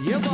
जा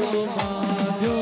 માજો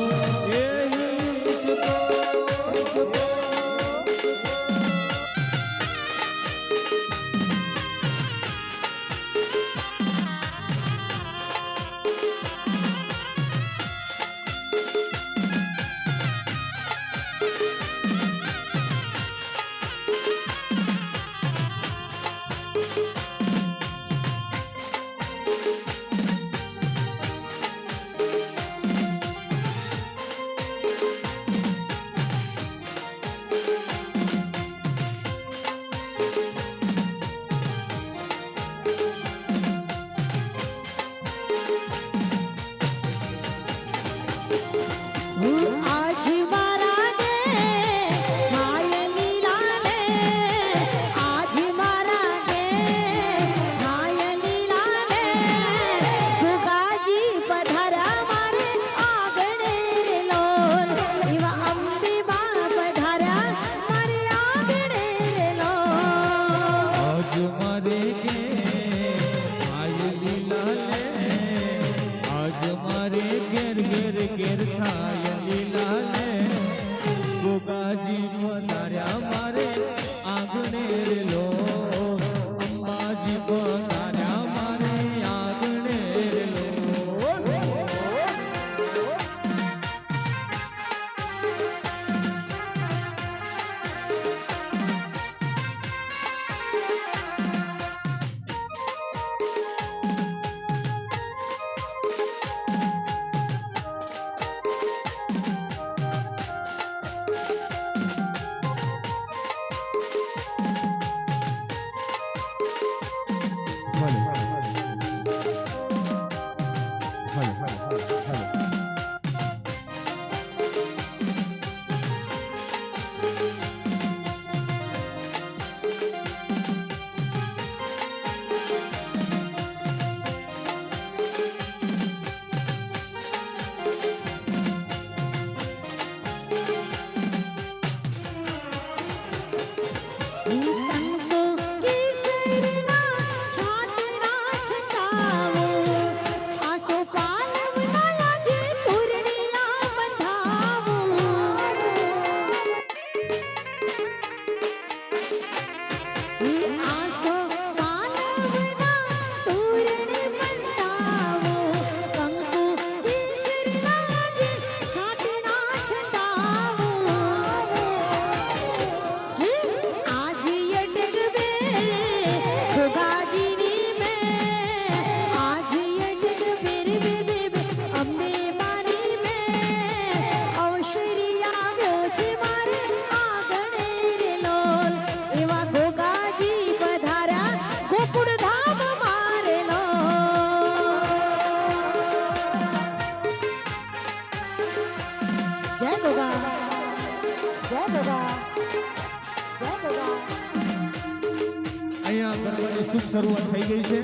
શુભ શરૂઆત થઈ ગઈ છે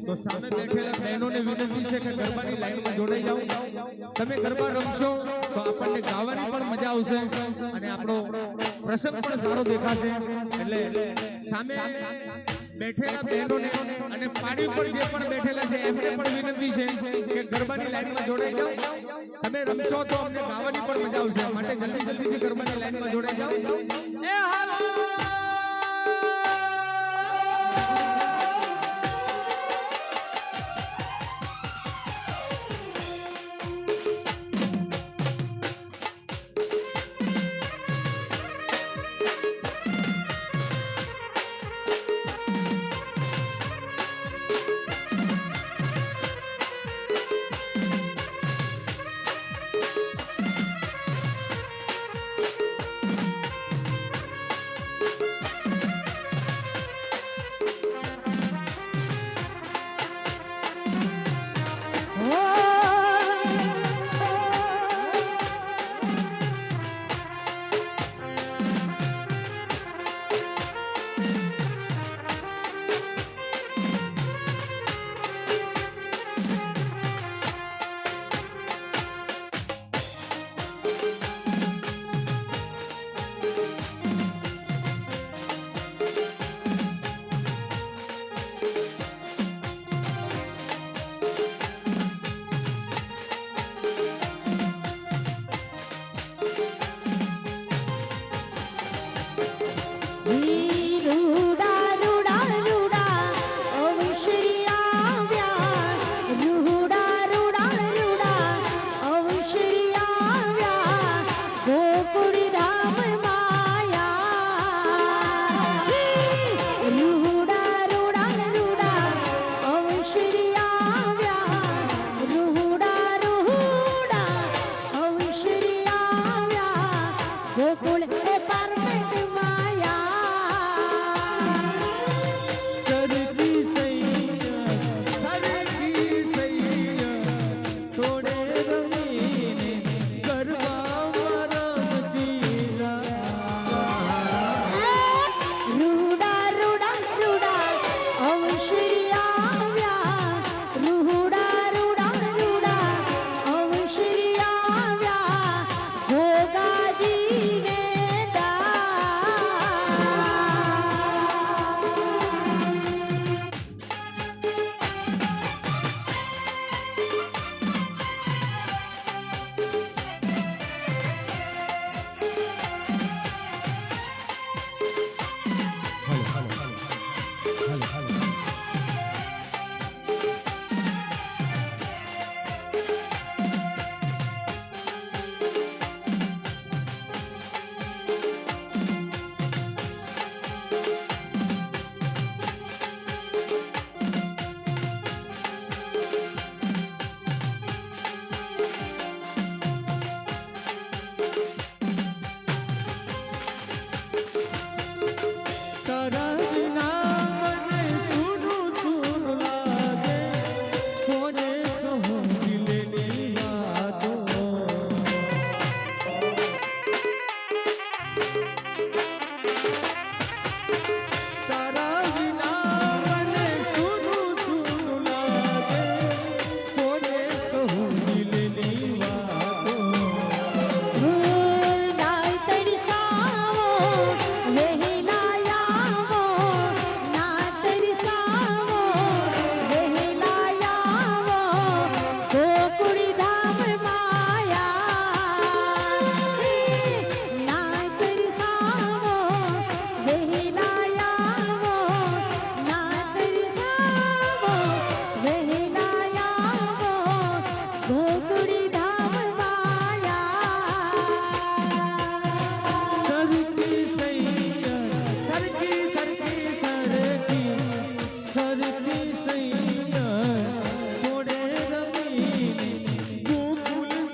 તો સામે બેઠેલા બહેનોને વિનંતી છે કે ગરબાની લાઈનમાં જોડાઈ જાઓ તમે ગરબા રમશો તો આપણને ગાવાની પણ મજા આવશે અને આપણો પ્રસંગ પણ સારો દેખાશે એટલે સામે બેઠેલા બહેનોને અને પાડી પર જે પણ બેઠેલા છે એમને પણ વિનંતી છે કે ગરબાની લાઈનમાં જોડાઈ જાઓ તમે રમશો તો અમને ગાવાની પણ મજા આવશે માટે જલ્દીથી ગરબાની લાઈનમાં જોડાઈ જાઓ એ હાલો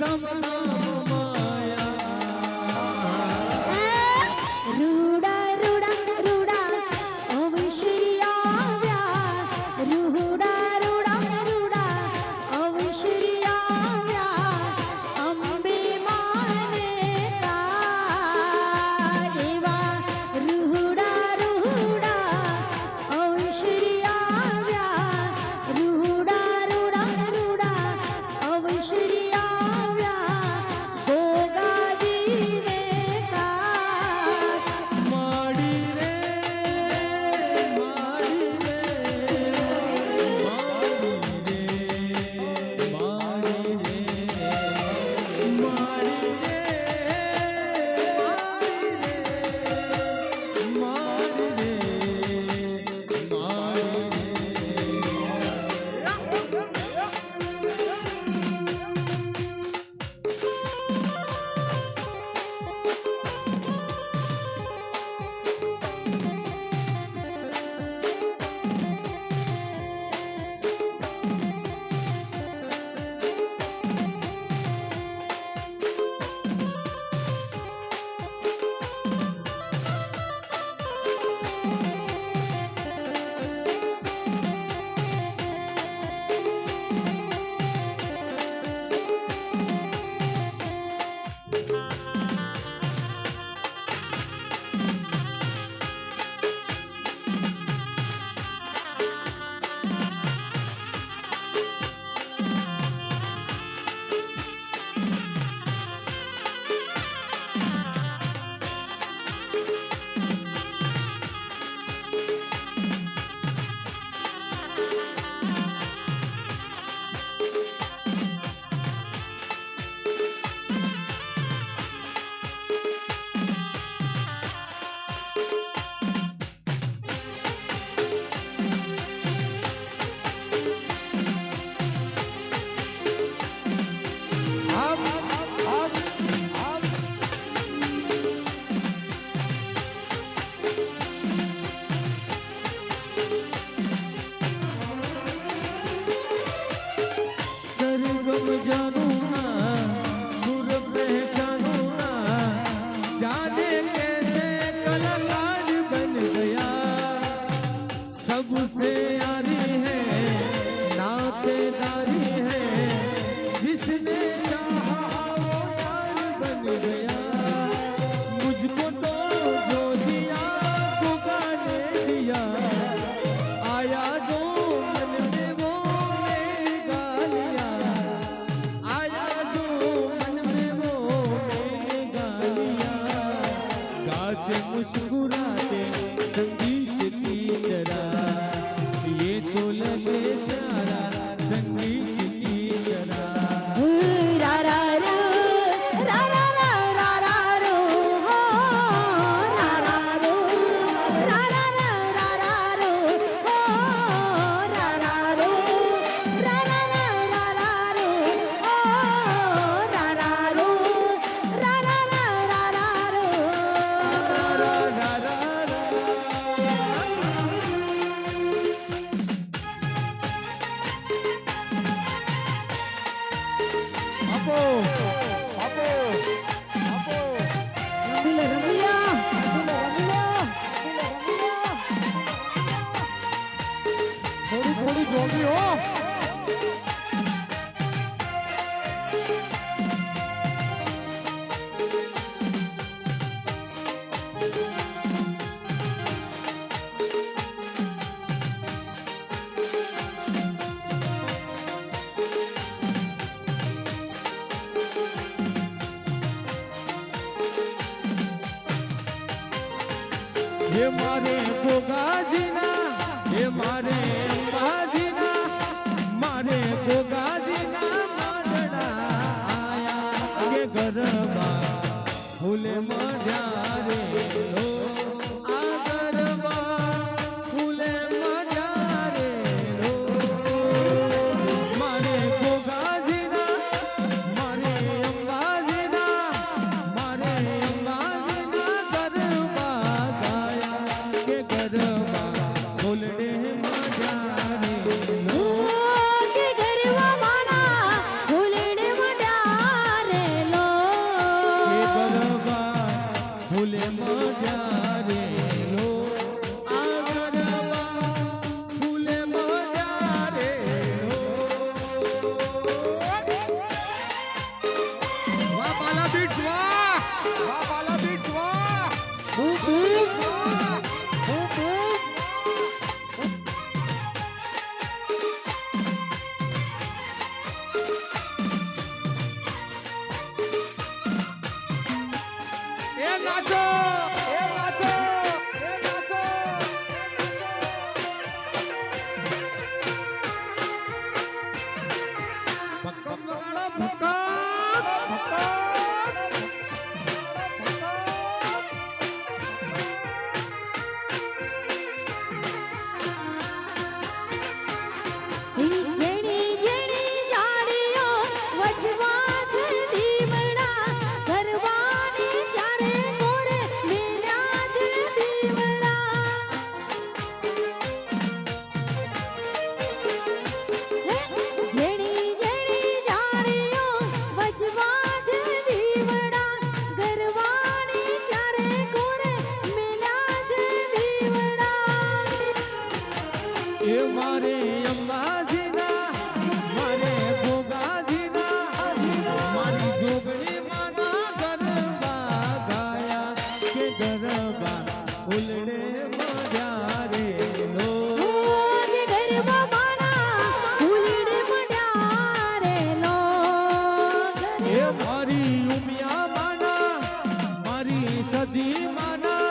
રામ નામ માયા રૂડા રૂડા રૂડા અવશ્ય આવ્યા રૂડા રૂડા રૂડા અવશ્ય આવ્યા અંબે માને કાજેવા રૂડા રૂડા અવશ્ય આવ્યા રૂડા રૂડા રૂડા અવશ્ય આવ્યા ગોગાજીને કાજ માડી રે માડી રે માડી રે માડી રે માડી सरगम जानू ना सुर पहचानू ना जाने कैसे कलाकार बन गया सबसे यारी है नातेदारी है जिसने चाहा वो यार बन गया मुझको तो जो दिया खुदा ने दिया आया जो मन में वो मेरी गालियाँ आया जो मन में वो मेरी गालियाँ गाते मुस्कुराते संगीत की तरह ये तो लगे प्यारा संगीत की तरह रा रा रा रा रा रा रा रा रो हो रा रा रो रा रा रा रा रा रो हो रा रा रो रा रा रा रा रा रो हो रा रा रो रा रा रा रा रा रो આપો આપો આપો રમીલા રમીલા રમીલા થોડી થોડી જોગી હો ये मारे गोगाजीना ये मारे अंबाजीना मारे गोगाजीना माडना आया के गरबा फूले मड्या रे लो આ ગરબા ફૂલે મડ્યા રે લો મારે ગોગાજીના મારે અંબાજીના મારે અંબાજીના ગરબા ગાયા કે ગરબા ફૂલડે મડ્યા રે લો કે ગરવા માના ફૂલડે મડ્યા નાચો એ નાચો એ નાચો ભક્કમ વગાડો જેણી જેણી જાણીઓ વચવા છે દીવડા ગરબાની ચારે કોરે મેલ્યા છે દીવડા જેણી જેણી જાણીઓ વચવા છે દીવડા ગરબાની ચારે કોરે મેલ્યા છે દીવડા એ મારે અંબાજીના મારે ભોગાજીના મારી જોગણી માના ગરબા ગાયા કે ગરબા ઉલડે મજા રે લો ઓજે ગરબા માના ફૂલડે પડ્યા રે લો એ મારી ઉમિયા માના મારી સદી માના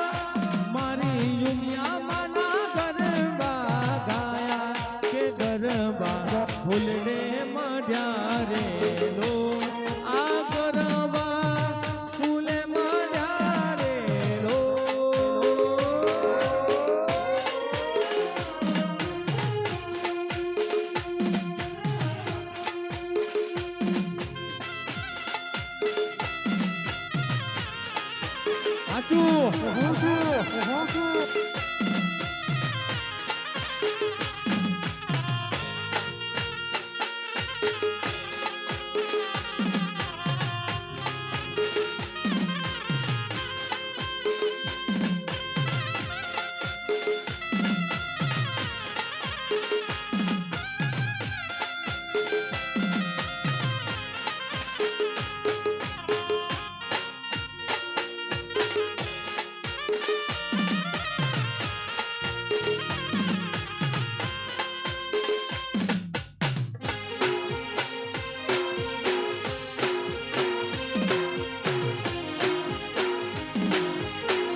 મારી ઉમિયા માના ગરબા ગાયા કે ગરબા ફૂલડે મઢ્યા રે લો આ ગરબા ફૂલે મઢ્યા રે લો સાચું હું છું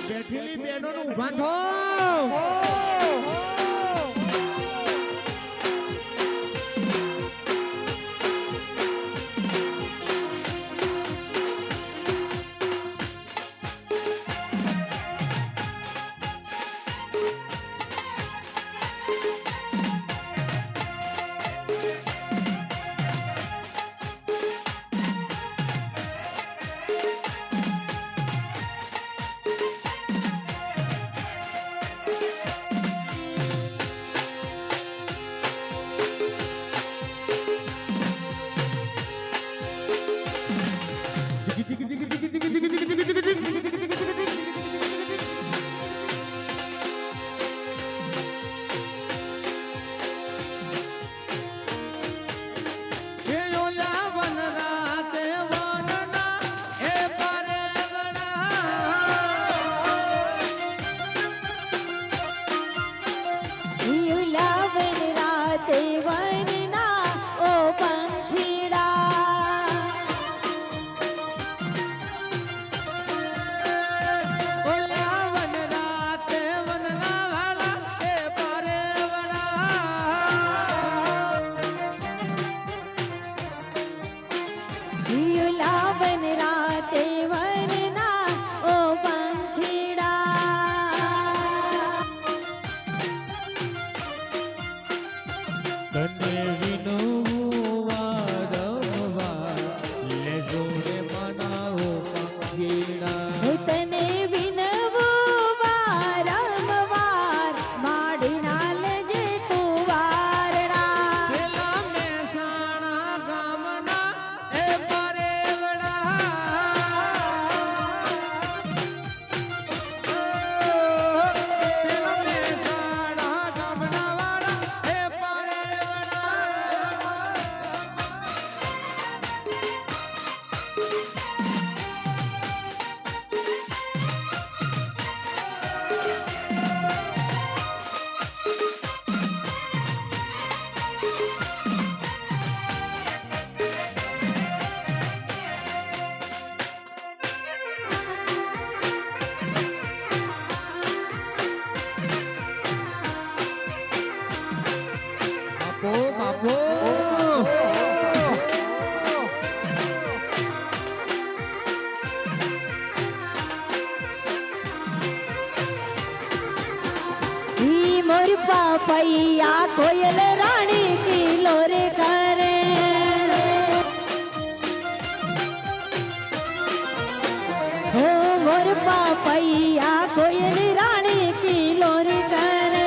બેઠેલી બહેનોનું ઊભા થો पपैया कोयल रानी की लोरे करे हो मोर पपैया कोयल रानी की लोरे करे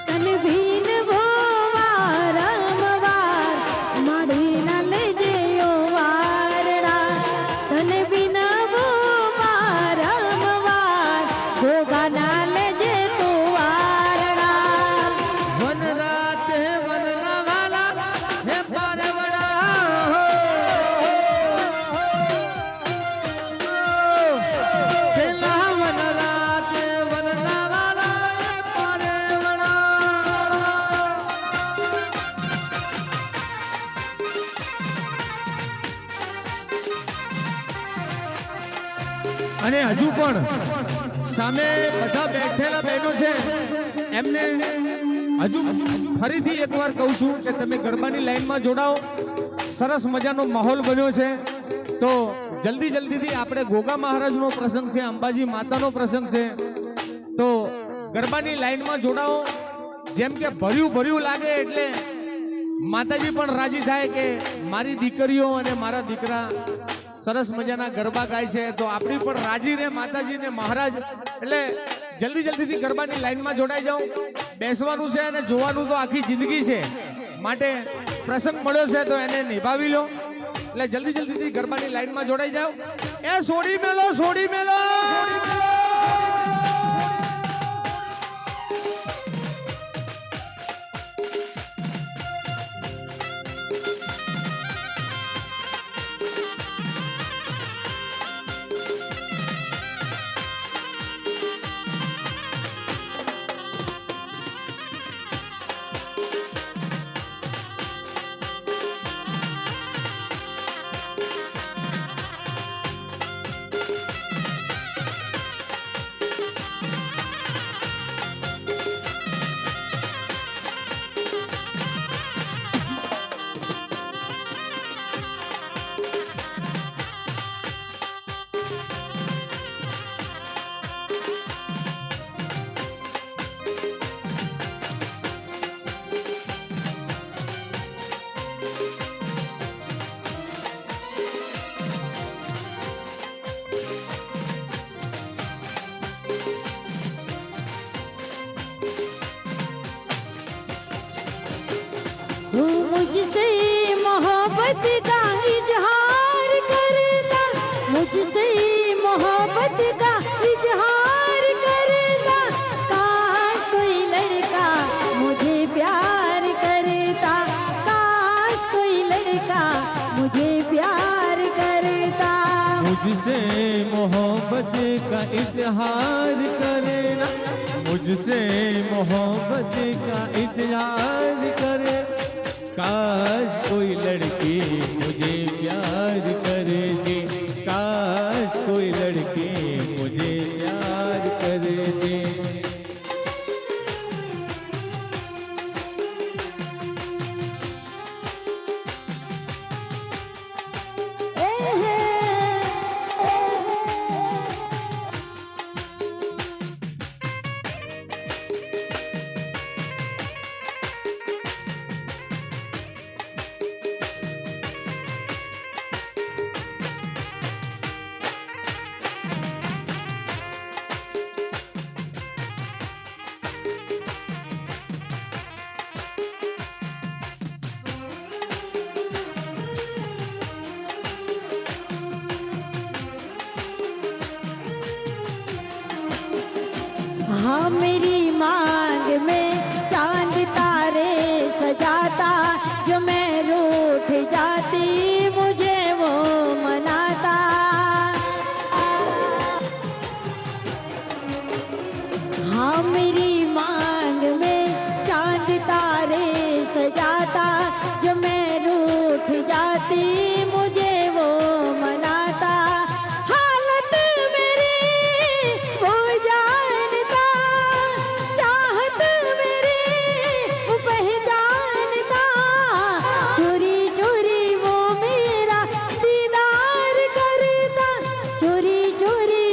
तन भीन भोवार अमवार माड़ी न लेजे ओ वारड़ा तन भीन भोवार अमवार भोगा न लेजे तो वारड़ा वन रात है वनना वाला है पारवड़ा केला वन रात है वनना वाला है पारवड़ा અને હજુ પણ સામે બધા બેઠેલા બહેનો છે એમને હજુ ફરીથી એકવાર કહું છું કે તમે ગરબાની લાઈનમાં જોડાઓ સરસ મજાનો માહોલ બન્યો છે તો જલ્દી જલ્દીથી આપણે ગોગા મહારાજનો પ્રસંગ છે અંબાજી માતાનો પ્રસંગ છે તો ગરબાની લાઈનમાં જોડાઓ જેમ કે ભર્યું ભર્યું લાગે એટલે માતાજી પણ રાજી થાય કે મારી દીકરીઓ અને મારા દીકરા સરસ મજાના ગરબા ગાય છે તો આપણી પણ રાજી રહે માતાજી ને મહારાજ એટલે જલ્દી જલ્દીથી ગરબાની લાઈનમાં જોડાઈ જાઓ બેસવાનું છે અને જોવાનું તો આખી જિંદગી છે માટે પ્રસંગ મળ્યો છે તો એને નિભાવી લો એટલે જલ્દી જલ્દીથી ગરબાની લાઈનમાં જોડાઈ જાઓ એ સોડી મેલો સોડી મેલો तू मुझसे मोहब्बत का इजहार करता मुझसे मोहब्बत का इजहार करता काश कोई लड़का मुझे प्यार करता काश कोई लड़का मुझे प्यार करता मुझसे मोहब्बत का इजहार करना मुझसे मोहब्बत का इजहार करे काश कोई लड़की मुझे प्यार करे दे काश कोई लड़की मुझे प्यार करे दे हाँ मेरी मांग में चांद तारे सजाता जो मैं रूठ जाती मुझे वो मनाता हाँ मेरी मांग में चांद तारे सजाता जो मैं रूठ जाती मुझे वो मनाता हालत मेरी वो जानता चाहत मेरी वो पहचानता चोरी चोरी वो मेरा दीदार करता चोरी चोरी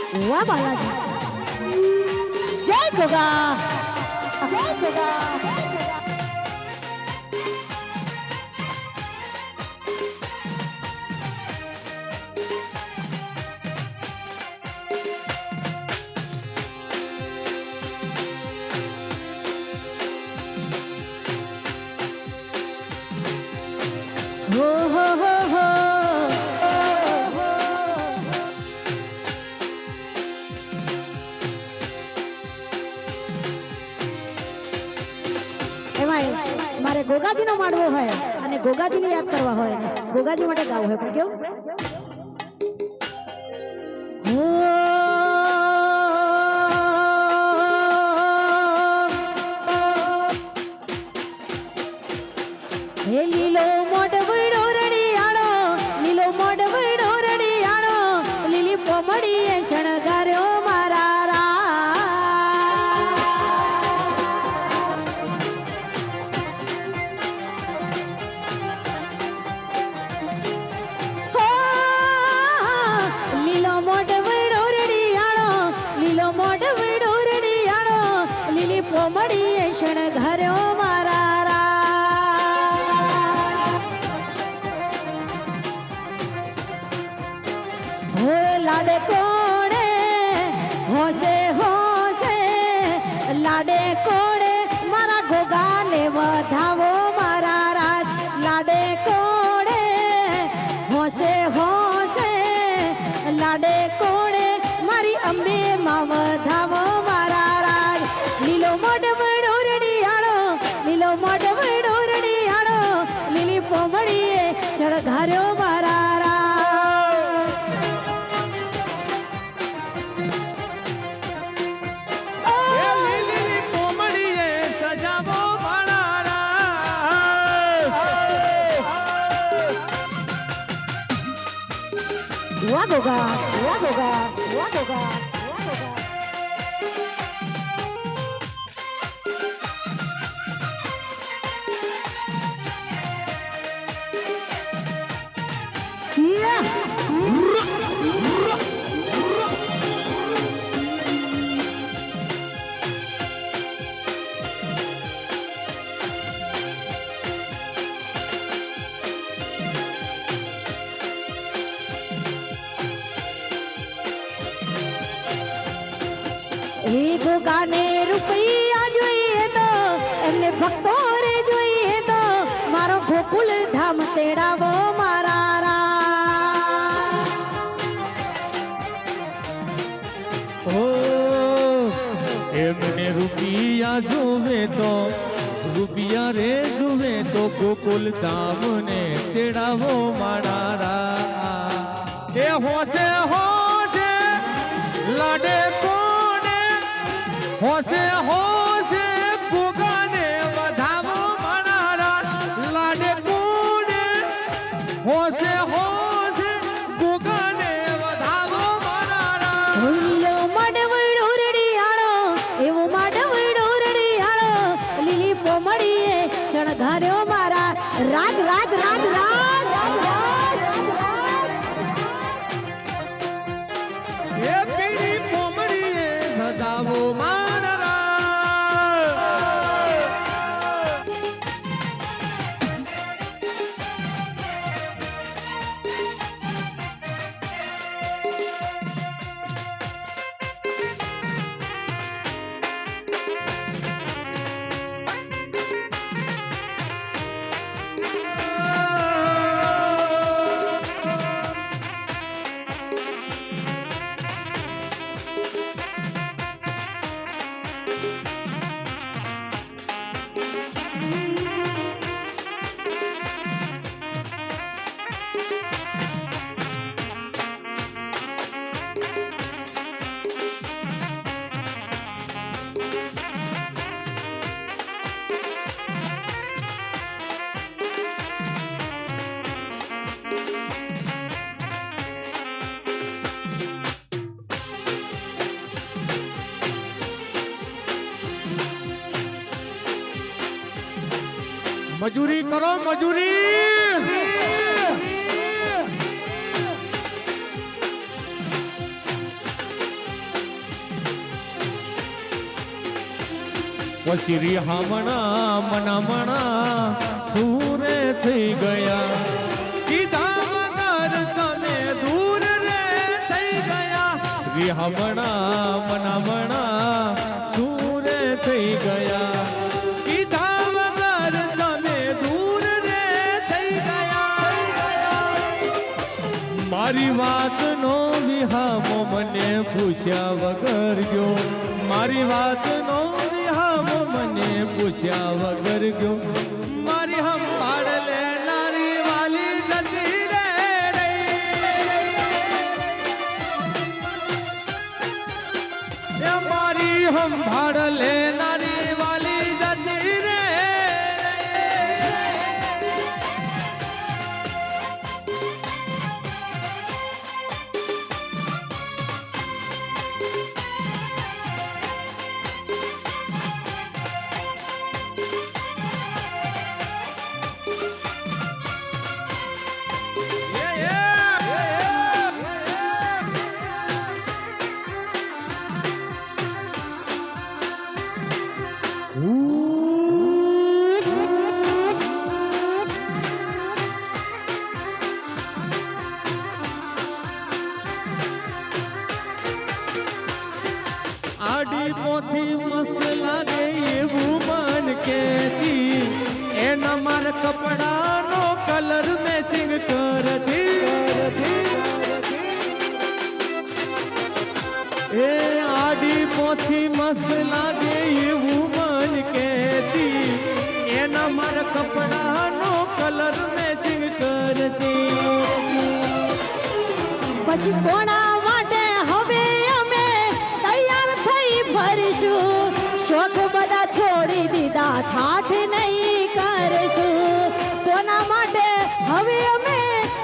વાહ બાલાજી જય ગોગા જય ગોગા હો હો હો હો એમાં મારે ગોગાજીનો માડવો હોય અને ગોગાજીને યાદ કરવા હોય ને ગોગાજી માટે ગાવું હોય પણ કેવું હે લીલો મોઢવડો રડિયાળો લીલો મોઢવડો રડિયાળો લીલી પોમડીએ શણગાર્યો મારા રા લીલો મોઢવડો રડિયાળો લીલો મોઢવડો રડિયાળો લીલી પોમડીએ શણગાર્યો મારા રા લાડે કોડે હોશે હોશે લાડે કોડે મારા ગોગાને વધાવો મારા રાજ લાડે કોડે હોશે હોશે લાડે કોડે મારી અંબે માં વધાવો મારા રાજ લીલો મોઢવડો રડિયાળો લીલો મોઢવડો રડિયાળો લીલી પોમડીએ શણગાર્યો મારા રાજ વાહ ગોગા વાહ ગોગા વાહ ગોગા વાહ ગોગા એ ગોગાને રૂપિયા જોઈએ તો એમને ભક્તો રે જોઈએ તો મારો ગોકુલ ધામ તેડાવો મારા રા ઓ એમને રૂપિયા જોવે તો રૂપિયા રે જોવે તો ગોકુલ ધામ ને તેડાવો મારા રા એ હોશે હોશે લાડે હોશે હોશે ગોગાને વધાવો મારા લાડે કોને હોશે હોશે ગોગાને વધાવો મારા લીલો માડવડો રડિયાળો એવો માડવડો રડિયાળો લીલી પોમડીએ શણગાર્યો મારા રાજ રાજ રાજ રાજ એ પીળી પોમડીએ સજાવો મજૂરી કરો મજૂરી પછી રિહામણા મનામણા સૂરે થઈ ગયા કીધા વગર તમે દૂર રે થઈ ગયા રિહામણા મનામણા સૂરે થઈ ગયા કીધા વગર તમે દૂર રે થઈ ગયા મારી વાત નો વિહામો મને પૂછ્યા વગર ગયો મારી વાત નો વિહામો મને પૂછ્યા વગર ગયો મારી હંભાળ લેનારી વાલી જતી રે એ મારી હંભાળ લેનારી વાલી જતી રે આડી પોથી મસ્ત લાગે એવું મન કેતી એના માર કપડાનો કલર મેચિંગ કરતી એ આડી પોથી મસ્ત લાગે એવું મન કેતી એના માર કપડાનો કલર મેચિંગ કરતી પછી કોના માટે હવે અમે તૈયાર થઈ ફરશું શોખ બધા છોડી દીધા ઠાઠ નહીં કરશું કોના માટે હવે અમે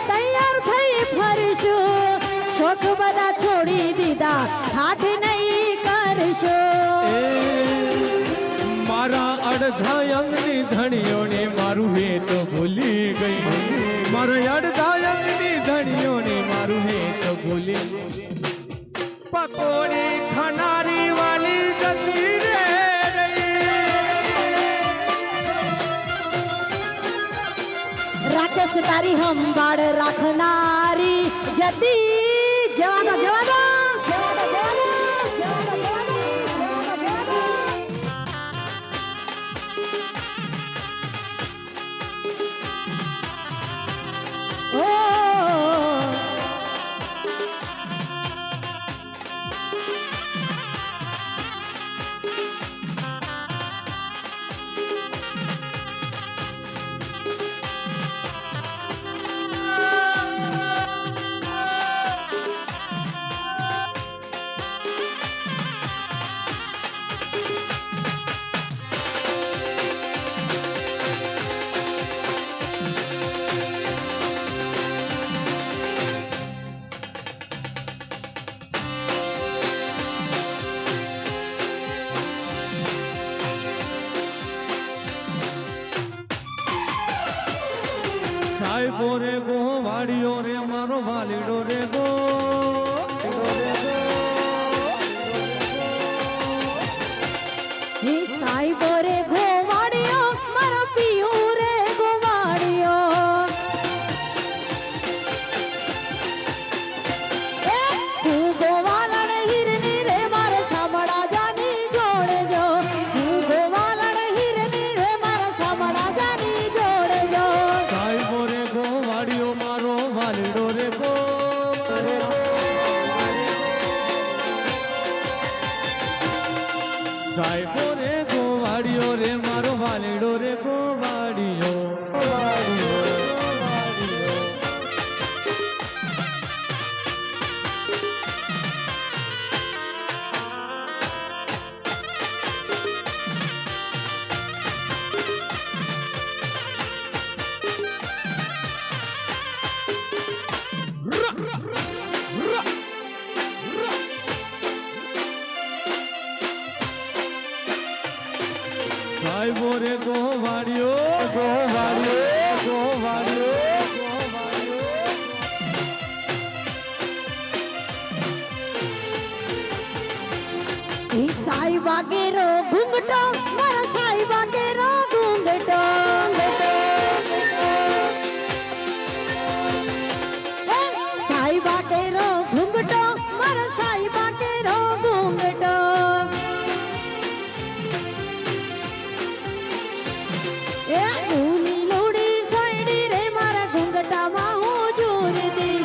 તૈયાર થઈ ફરશું શોખ બધા છોડી દીધા ઠાઠ નહીં કરશું મારા અડધા અંગની ધણીઓને મારું હેત ભૂલી ગઈ મારા અડધા અંગની ધણીઓને મારું હેત ભૂલી પકોડી ખાનારી વાલી જતી રે રાકેશ તારી હંભાળ રાખનારી જતી જવા દો જવા દો સાહેબો રે ગો વાડીઓ રે મારો વાલીડો રે ગો હે સાઈબો રે ગોવાડિયો મારો પિયું રે ગોવાડિયો એ હું ગોવાલણ હિરની રે મારે સાંભળા જાની જોડે જો હું ગોવાલણ હિરની રે મારે સાંભળા જાની જોડે જો સાહેબો રે ગો વાડીઓ મારો વાલીડો રે ગો સાહેબો રે ગો વાડીઓ રે મારો વાલીડો રે ગો વાડીઓ સાહેબો રે ગો વાડીઓ ગો વાડીઓ ગો વાડીઓ ગો વાડીઓ એ સાઈ સાઈ વાગેરો ઘૂંઘટો મારા સાઈ વાગેરો ઘૂંઘટો સાઈ વાગેરો ઘૂંઘટો મારા સાઈ વાગેરો ઘૂંઘટો એ ઊની લોડી સોયડી રે મારા ઘૂંઘટામાં હું જોરતી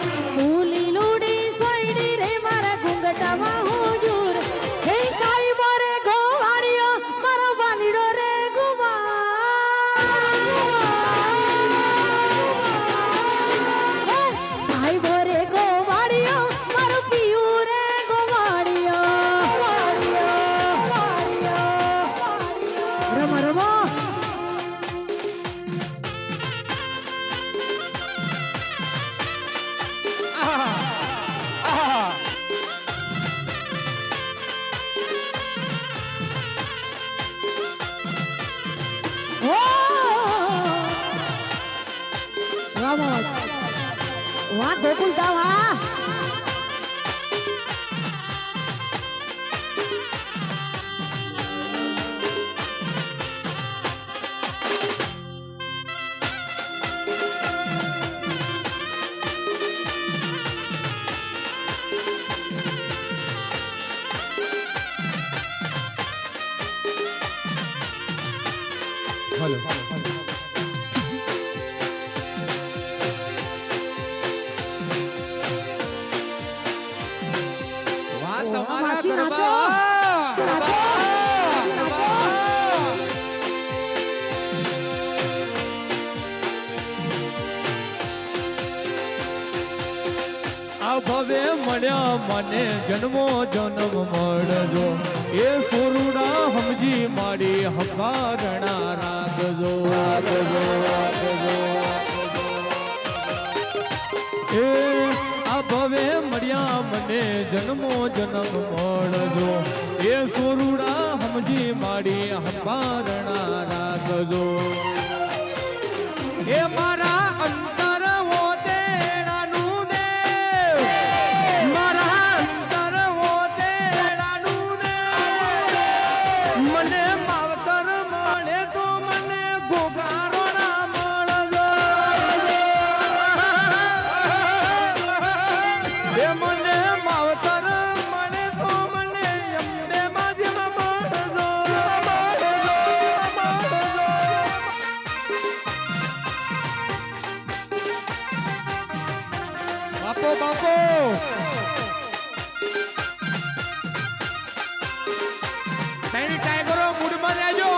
ઊની લોડી સોયડી રે મારા ઘૂંઘટામાં હું જોર હે સાઈ મોરે ગોવાળિયો મારો વાલીડો રે ગુમા સાઈ મોરે ગોવાળિયો મારો પિયું રે ગોવાળિયો રમા રમા વાહ ગોકુલ દા વાહ હાલો વાહ તમારા માસી ગરબા આ ભવે મળ્યા મને જન્મો જન્મ મળજો એ સોરુડા સમજી માડી હકારણા રાખજો એ આ ભવે મળ્યા મને જન્મો જન્મ મળજો એ સોરુડા સમજી માડી હકારણા રાખજો એ મારા અંતર ઓતેડાનું દેવ મારા અંતર ઓતેડાનું દેવ મને માવતર મળે તો મને ગોગારો ના મળજો એ મને માવતર મળે તો મને અંબે માજીમાં મળજો બાપો બાપો ત્રણ ટાઈગરો મૂડમાં રહેજો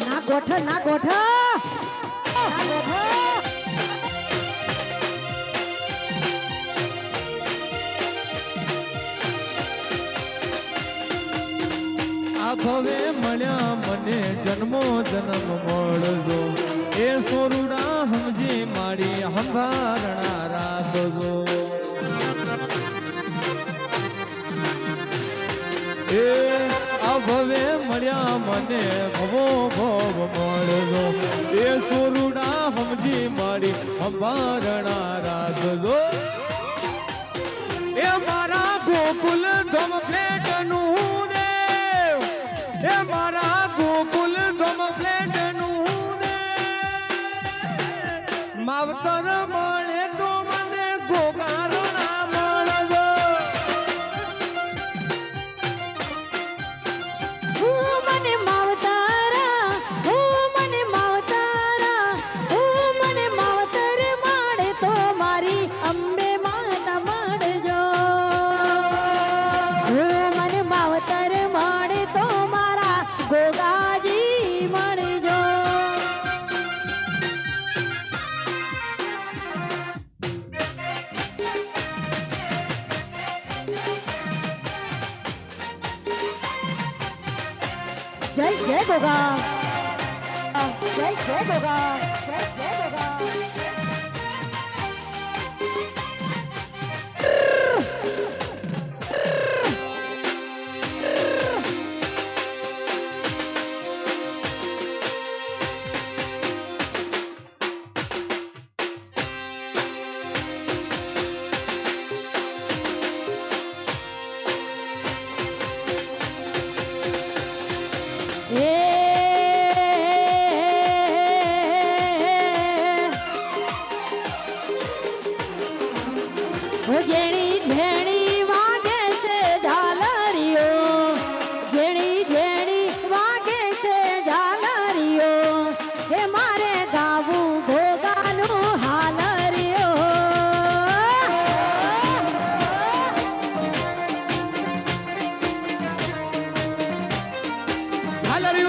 ના ગોઠ ના ગોઠ ના ગોઠ આ ભવે મળ્યા મને જન્મો જન્મ મળજો એ સોરુડા સમજી માડી હંભારણા રાખજો એ આ ભવે મળ્યા મને ભવો ભવ મળજો એ સોરુડા સમજી માડી હંભારણા રાખજો એ મારા ગોકુલ ધમ ફ્લેટનું દેવ એ મારા ગોકુલ ધમ ફ્લેટનું દેવ માવતર મળે તો મને ગોગારો ના મળજો મને માવતારા મને માવતારા મને માવતર માડે તો મારી અંબે માતા માડજો મને માવતર માડે તો મારા ગોગાજી મળજો જય જય ગોગા જય જય ગોગા જય જય ગોગા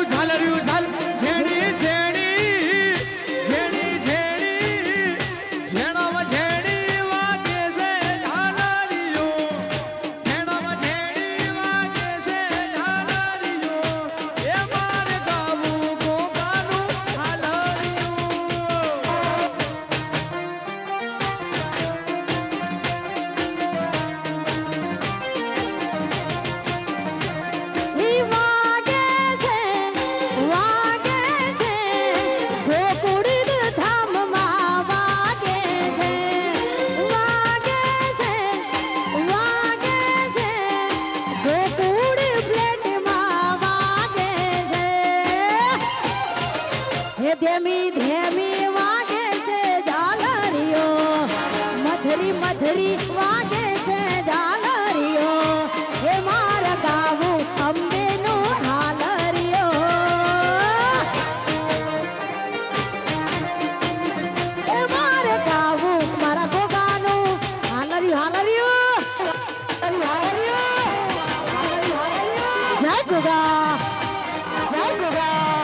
ઝાલરિયું ઝાલ ઝેણી ઝેણી ઝેણી ઝેણી ઝેણામાં ઝેણી વાગે છે ઝાલરિયું ઝેણામાં ઝેણી વાગે છે ઝાલરિયું એ મારે ગાવું ગોગાનું ઝાલરિયું ઈ વાગે છે ગોકુળ ધામમાં વાગે છે ગોકુળ પ્લેટમાં વાગે છે હે ધેમી ધેમી વાગે છે ઝાલરિયો મધરી મધરી વાગે છે ઝાલરિયો હે મારા ગાવું અંબેનું હાલરિયો હે મારે ગાવું મારા ગોગાનું હાલરિયું હાલરિયું જય ગોગા જય ગોગા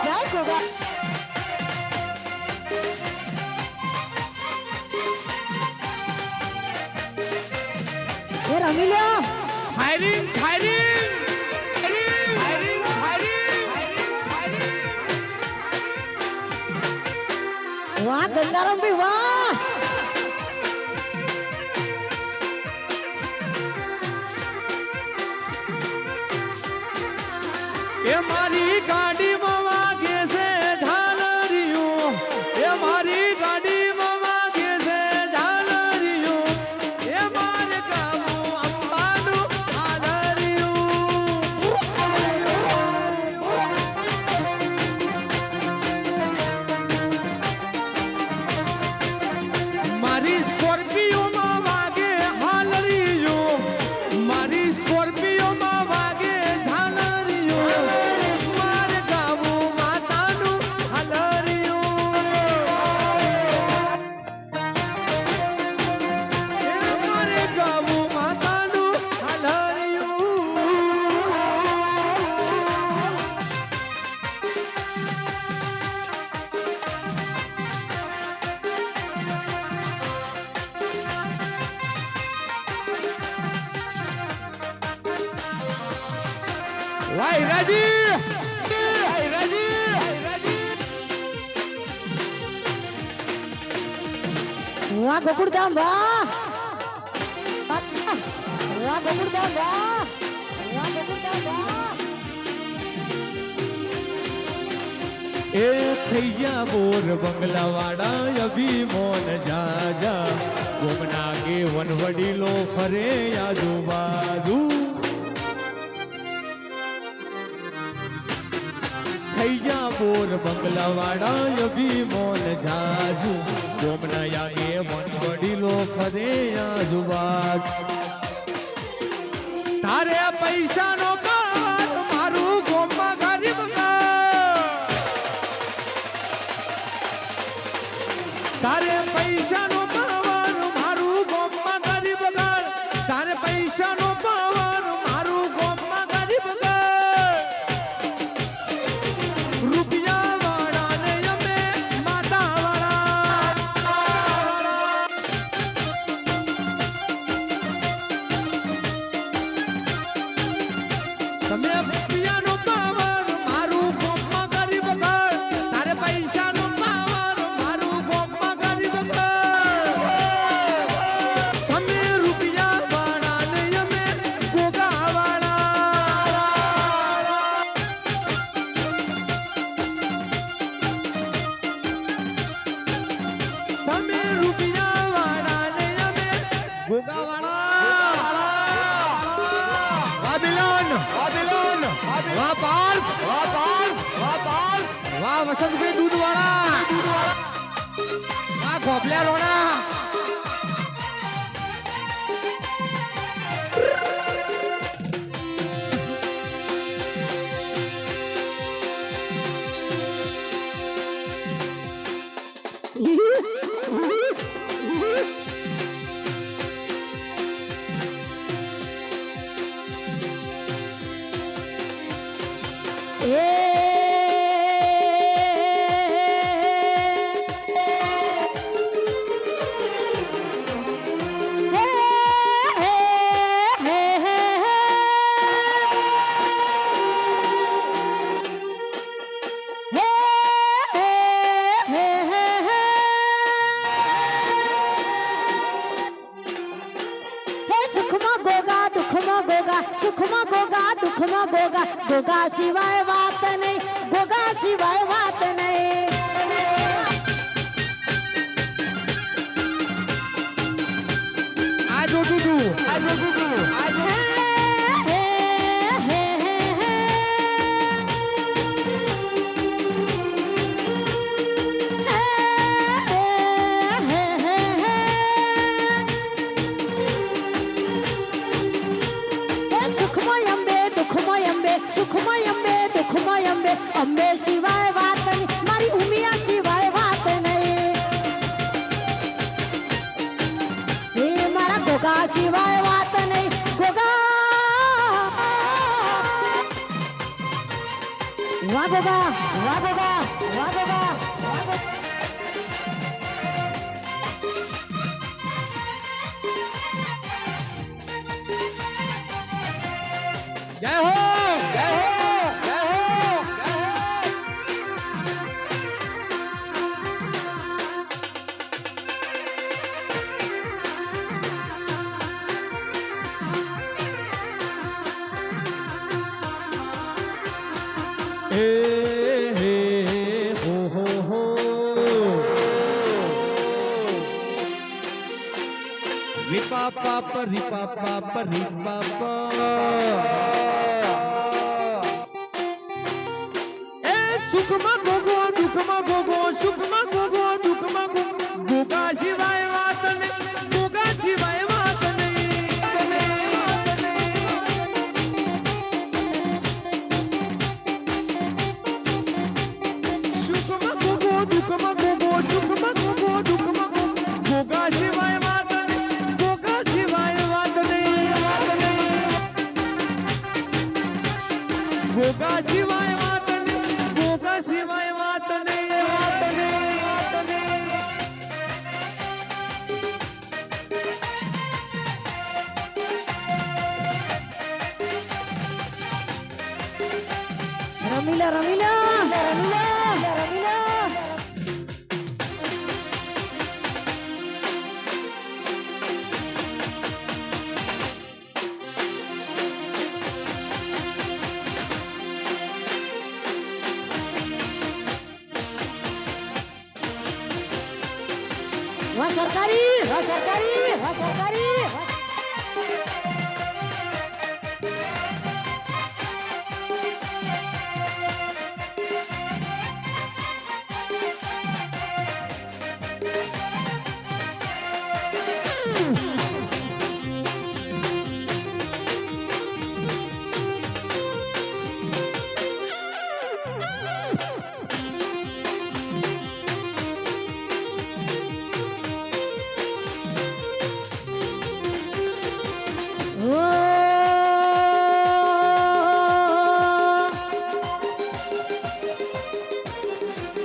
જય ગોગા એ રમી લ્યો ફાયરિંગ ફાયરિંગ ફાયરિંગ વાહ ગંગારામ ભાઈ વાહ એ મારી ગાડીમાં વાગે છે ઝાલરિયું એ મારી ગાડીમાં વાગે છે ઝાલરિયું એ મારે ગાવું અંબાનું હાલરિયું મારી સ્કોર્પિયોમાં વાગે હાલરિયું મારી સ્કોર્પિયોમાં વાગે ઝાલરિયું મારે ગાવું માતાનું હાલરિયું એ મારે ગાવું માતાનું હાલરિયું વાય રાજી વાય રાજી વાહ ગોકુળ ધામ વાહ વાહ ગોકુળ ધામ વાહ ગોકુળ ધામ વાહ એ થૈયા બોર બંગલાવાળા અભિમોન જાજા ગોમના કે વનવડીલો ફરે આજુબાજુ થૈયા બોર બંગલાવાળા અભિમોન જાજુ ગોમના યાગે વનવડીલો ફરે આજુબાજુ તારે પૈસાનો પાર મારું ગોમમાં ગરીબ તારે પૈસાનો પાવર મારું ગોમમાં ગરીબ ગળ તારે પૈસાનો પાવર મારું ગોમમાં ગરીબ ગળ રૂપિયા વાળાને અમે માતા વાળા તમે રૂપિયાનો પાવર મારું ગોમમાં ગરીબ ગળ તારે પૈસાનો પાવર મારું ગોમમાં ગરીબ ગળ તમે રૂપિયા વાળાને અમે ગોગા વાળા તમે રૂપિયા વાળાને અમે ગોગા વાળા વાબિલોન વાહ પાર્થ વાહ વસંતભાઈ દૂધવાળા વાહ ગોપલ્યા રોણા એ ગોગા સુખમાં ગોગા દુઃખમાં ગોગા ગોગા સિવાય વાત નહીં ગોગા સિવાય વાત નહીં આ જોતું તું આ જોતું તું આ જોતું અંબે સિવાય વાત નહીં મારી ઉમિયા સિવાય વાત નહીં હે મારા ગોગા સિવાય વાત નહીં ગોગા વાહ ગોગા વાહ ગોગા વાહ ગોગા જય હો જય હો સુખમાં ગોગો દુઃખમાં ગોગો સુખમાં ગોગો દુઃખમાં ગોગો ગોગા સિવાય વાત નહીં ગોગા સિવાય વાત નહીં સુખમાં ગોગો દુઃખમાં ગોગો સુખમાં ગોગો દુઃખમાં ગોગો ગોગા સિવાય વાત નહીં ગોગા સિવાય વાત નહીં ગોગા સિવાય વાત નહીં ગોગા સિવાય વાત નહીં વાત નહીં રમીલા રમીલા રમીલા રમીલા વાહ સરકારી વાહ સરકારી વાહ સરકારી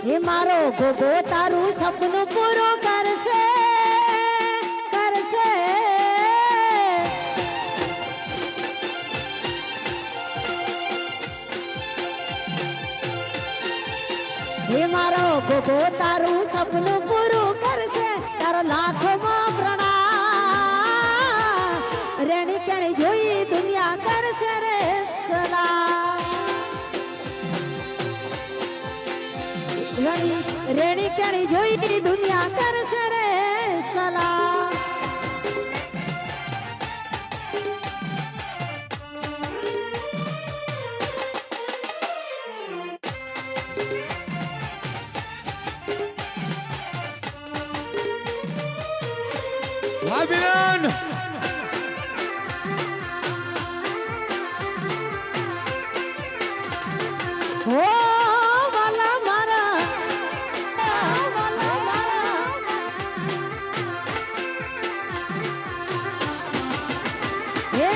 હે મારો ગોગો તારું સપનું પૂરું કરશે કરશે હે મારો ગોગો તારું સપનું પૂરું કરશે તારો લાખોમાં પ્રણામ રેણી કેણી જોઈ દુનિયા કરશે રે સલામ રેણી કેણી જોઈ દુનિયા કરશે રે સલામ વાહ બેન હો વાલા મારા વાલા મારા હે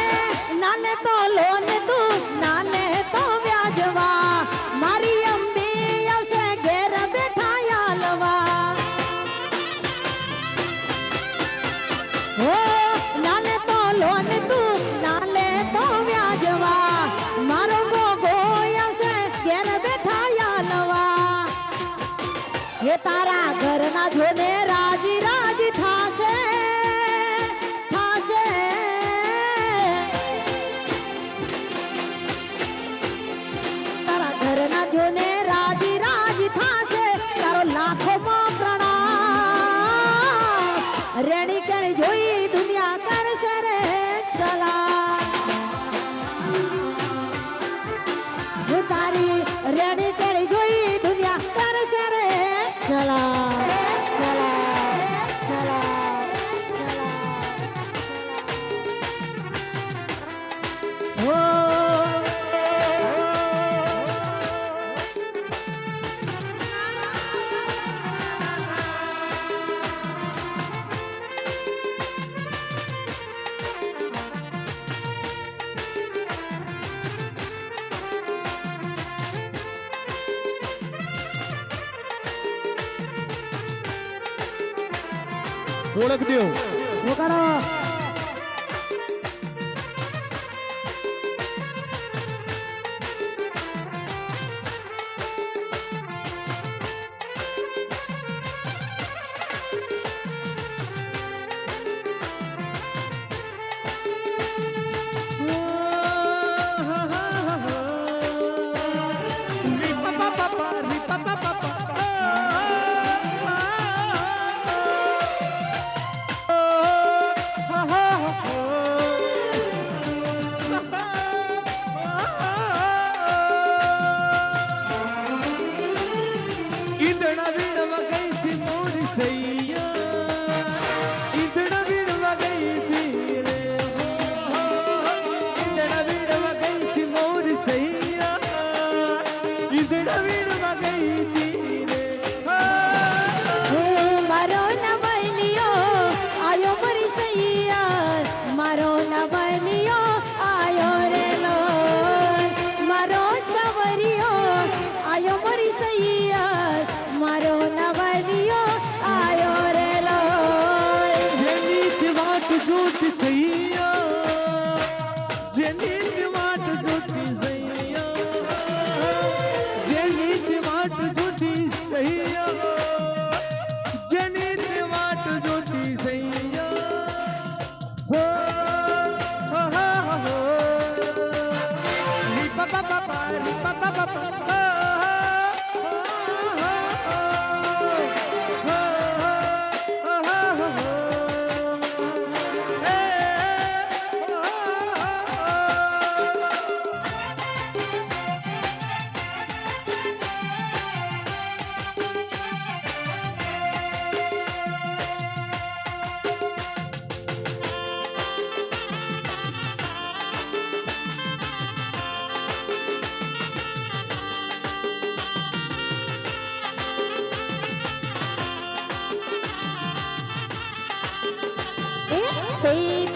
નાને તો લોન તું નાને તો વ્યાજવા મારી અંબી આવશે ઘેર બેઠા યાલવા હો નાને તો લોન તું નાને તો વ્યાજવા મારો ગોગો આવશે ઘેર બેઠા યાલવા હે તારા ઘરના જોને રાજી રાજી થાશે થાશે ઓળખ દ્યો. ઉકાળો. ઈંધણા વીણવા ગઈ થી મોરી સૈયા, ઈંધણા વીણવા ગઈ થી રે, ઈંધણા વીણવા ગઈ થી મોરી સૈયા, ઈંધણા વીણવા ગઈ થી રે. હે મારો નવલિયો આયો મારી સૈયા, મારો નવલિયો આયો રે લોલ, મારો સવરિયો આયો મારી સૈયા, મારો નવલિયો આયો રે લોલ. જેની વાટ જોતી સૈયા, જેની વાટ જોતી સૈયા, જેની વાટ જોતી સૈયા, જેની વાટ જોતી સૈયા. હો હો હો રી પા પા પા પા રી પા પા પા પા.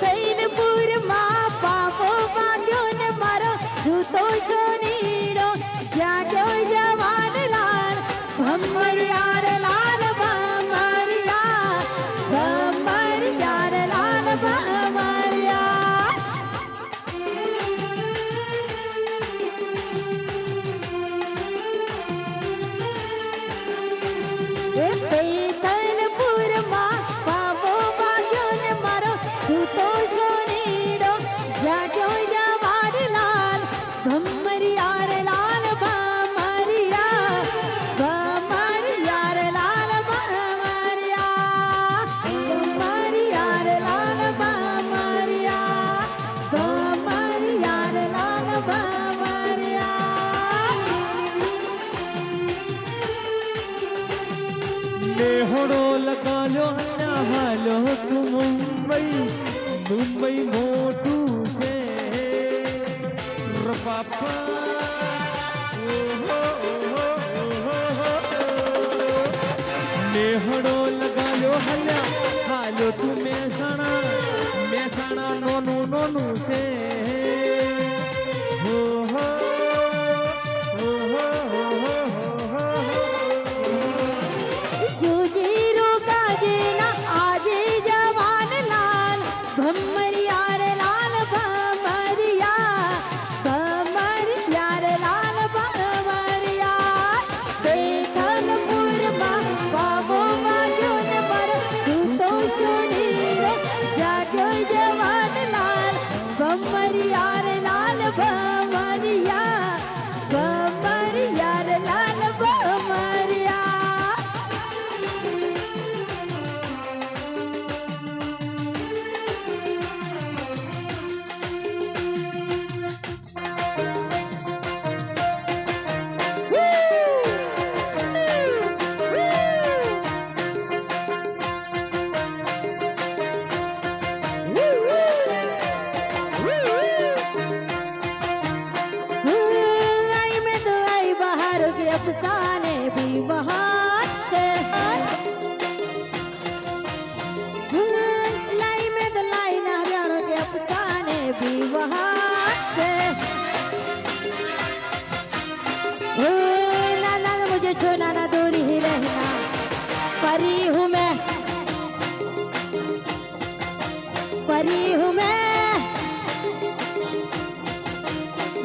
કૈનપુરમાં પાપો વાગ્યો ને મારો સૂતો જોનીડો, જાગ્યો જવાન લાલ ભમરિયા રે લાલ ભમરિયા, ભમરિયા રે લાલ ભમરિયા. એ કૈનપુરમાં પાપો વાગ્યો ને મારો સૂતો જોનીડો, જાગ્યો જવાન લાલ ભમરિયા રે લાલ ભમરિયા, ભમરિયા રે લાલ ભમરિયા, ભમરિયા રે લાલ ભમરિયા, ભમરિયા રે લાલ ભમરિયા. નેહડો લગાલ્યો હલ્યા હાલો તું મુંબઈ, મુંબઈ મોટું છે ર બાપા. ઓહો ઓહો ઓહો. નેહડો લગાલ્યો હલ્યા હાલો તું મહેસાણા, મહેસાણા નોનું નોનું છે. ઓહો ઓહો ઓહો ઓહો. જુજીરો કાજેના આજે જવાન લાલ ભમરિયા રે લાલ ભમરિયા, ભમરિયા રે લાલ ભમરિયા.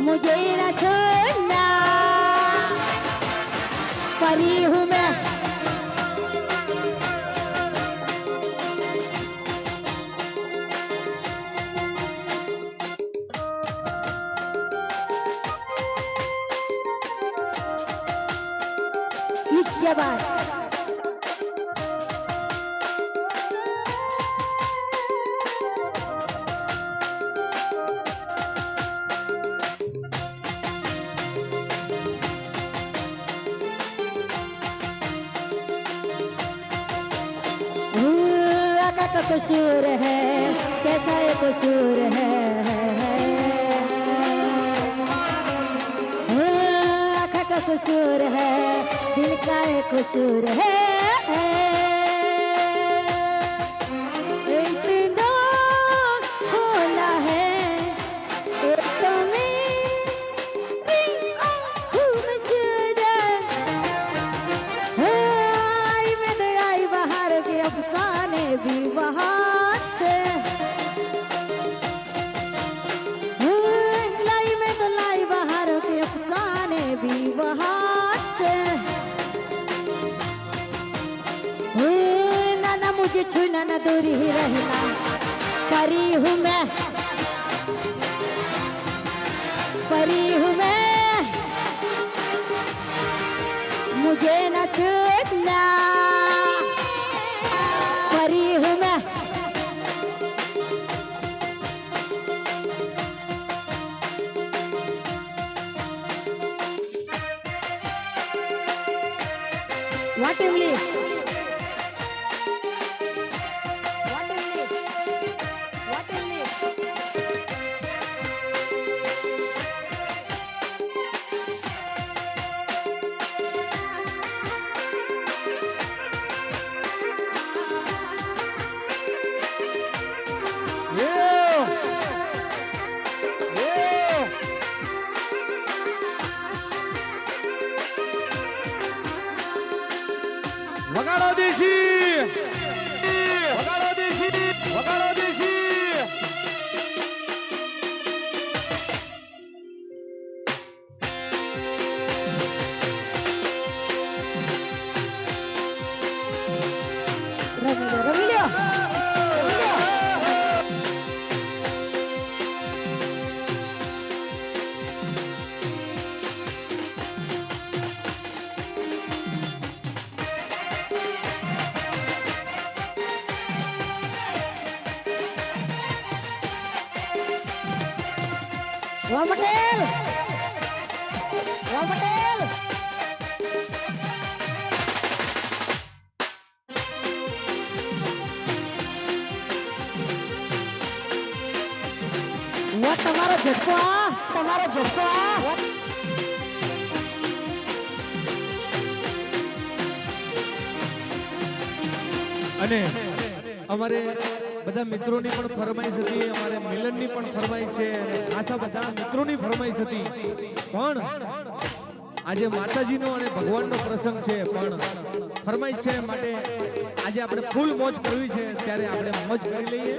मुझे न छोड़ना परी हूँ मैं इसके बाद का कसूर है कैसा ये कसूर है आँखों का कसूर है दिल का ये कसूर है एक दो खोला है एक तो मेरी आँखों में चूरा आई में तो आई बाहर के अफसाने भी वहाँ से लाई में तो लाई बाहर के अफसाने भी वहाँ से ना ना मुझे छूना ना दूरी ही रहना परी हूँ मैं परी हूँ मैं मुझे ना छूना परी हूँ मैं What only? What only? What only? વગાડો દેશી વગાડો દેશી વગાડો દેશી Ramiro. Ramadel. Ramadel. What તમારો ઝટકો આ તમારો ઝટકો આ અને અમારે બધા મિત્રોની પણ ફરમાઈશ હતી અમારે મિલનની પણ ફરમાઈશ છે અને ખાસા બધા મિત્રોની ફરમાઈશ હતી પણ આજે માતાજીનો અને ભગવાનનો પ્રસંગ છે પણ ફરમાઈશ છે માટે આજે આપણે ફૂલ મોજ કરવી છે ત્યારે આપણે મોજ કરી લઈએ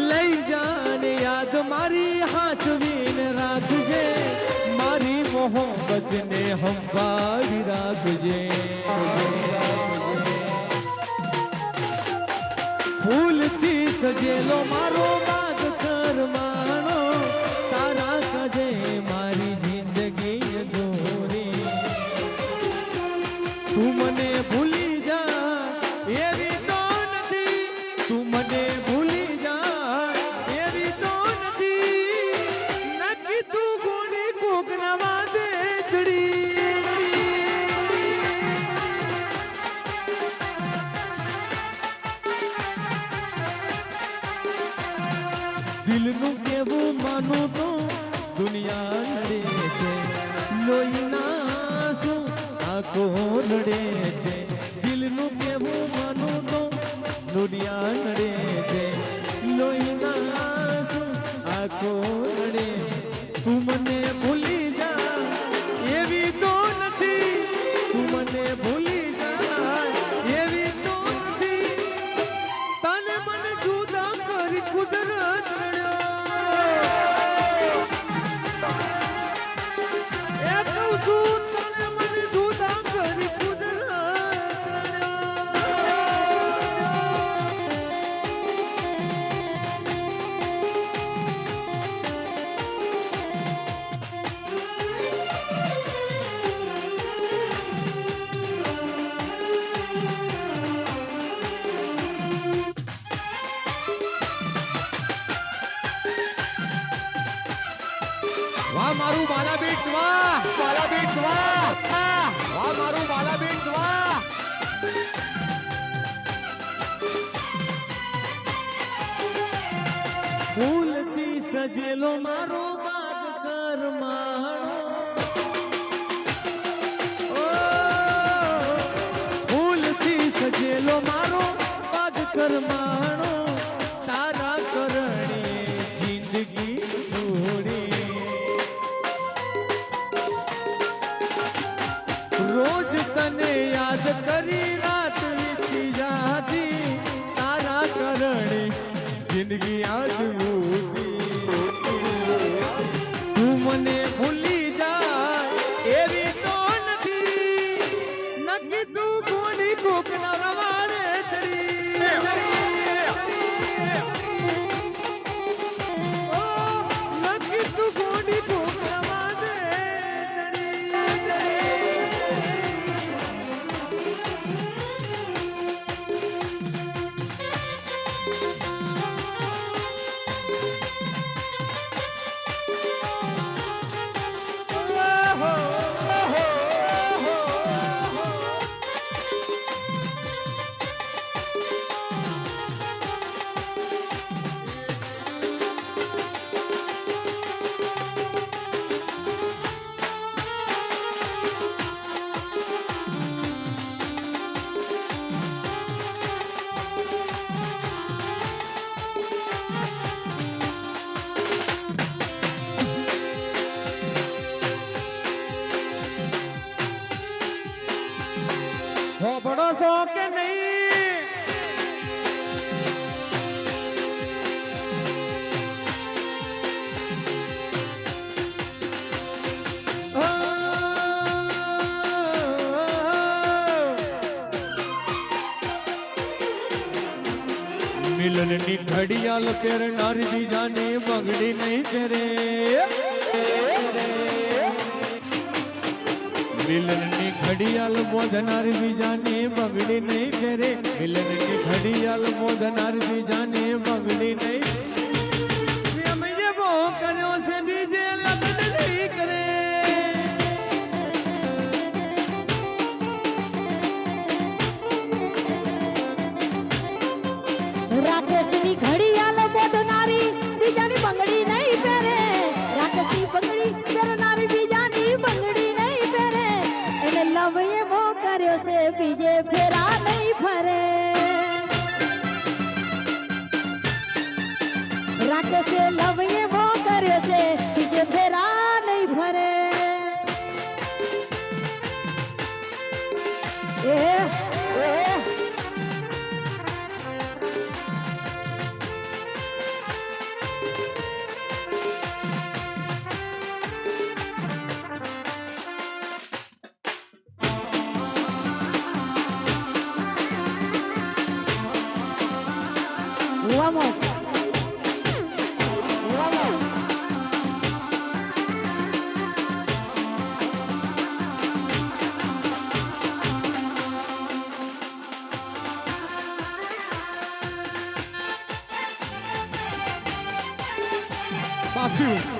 લઈ જાને યાદ મારી હાચવીને રાખજે મારી મોહબ્બતને સંભાળી રાખજે ફૂલથી સજેલો મારો બાગ કરવાનો તારા કાજે મારી જિંદગી અધૂરી તું મને ભૂલી જા એવી તો નથી તું મને ભૂલી જા એવી તો નથી નક્કી તું ગોળી કોકના વાદે ચડી દિલનું કેવું માનું તો દુનિયા લડે છે લોહીના આંસુ આંખો લડે છે દિલનું કેવું માનું તો દુનિયા લડે છે લોહીના આંસુ આંખો લડે તું મને ભૂલી જા એવી તો નથી તું મને ભૂલી જા એવી તો નથી તને મને વાહ મારું બાલા બીચ વાહ બાલા બીચ વાહ વાહ મારું બાલા બીચ વાહ ફૂલથી સજેલો મારો બાગ કરમાણો ફૂલથી સજેલો મારો બાગ કરમાણો તારા કરણે જિંદગી થોડી રોજ તને યાદ કરી રાત વીતી જાતી તારા કરણે જિંદગી આજ તું મને ભૂલી જાય એવી તો નથી નક્કી તું કોની કોકના રવાડે ચડી નક્કી તું કોની કોકના રવાડે બડો છો કે નહીં મિલનની ઘડિયાળ પહેરનાર બીજાને બંગડી નહીં પહેરે મિલનની ઘડિયાળ મોદનાર બીજાને બગડી નહીં કરે મિલનની ઘડિયાળ મોદનાર બીજાને બગડી નહીં અમે એવો કર્યો છે બીજે લગ્ન નહીં કરે રાકેશની ઘડિયાળ મોડનારી બીજાની બંગડી નહીં પહેરે રાકેશની બંગડી પહેરનારી બીજાની બંગડી નહીં પહેરે એને લવ એવો કર્યો છે બીજે ફેરા નહીં ફરે રાકેશે લવ એવો કર્યો છે બીજે ફેરા નહીં ફરે એ Vamos. Vamos. Partiu.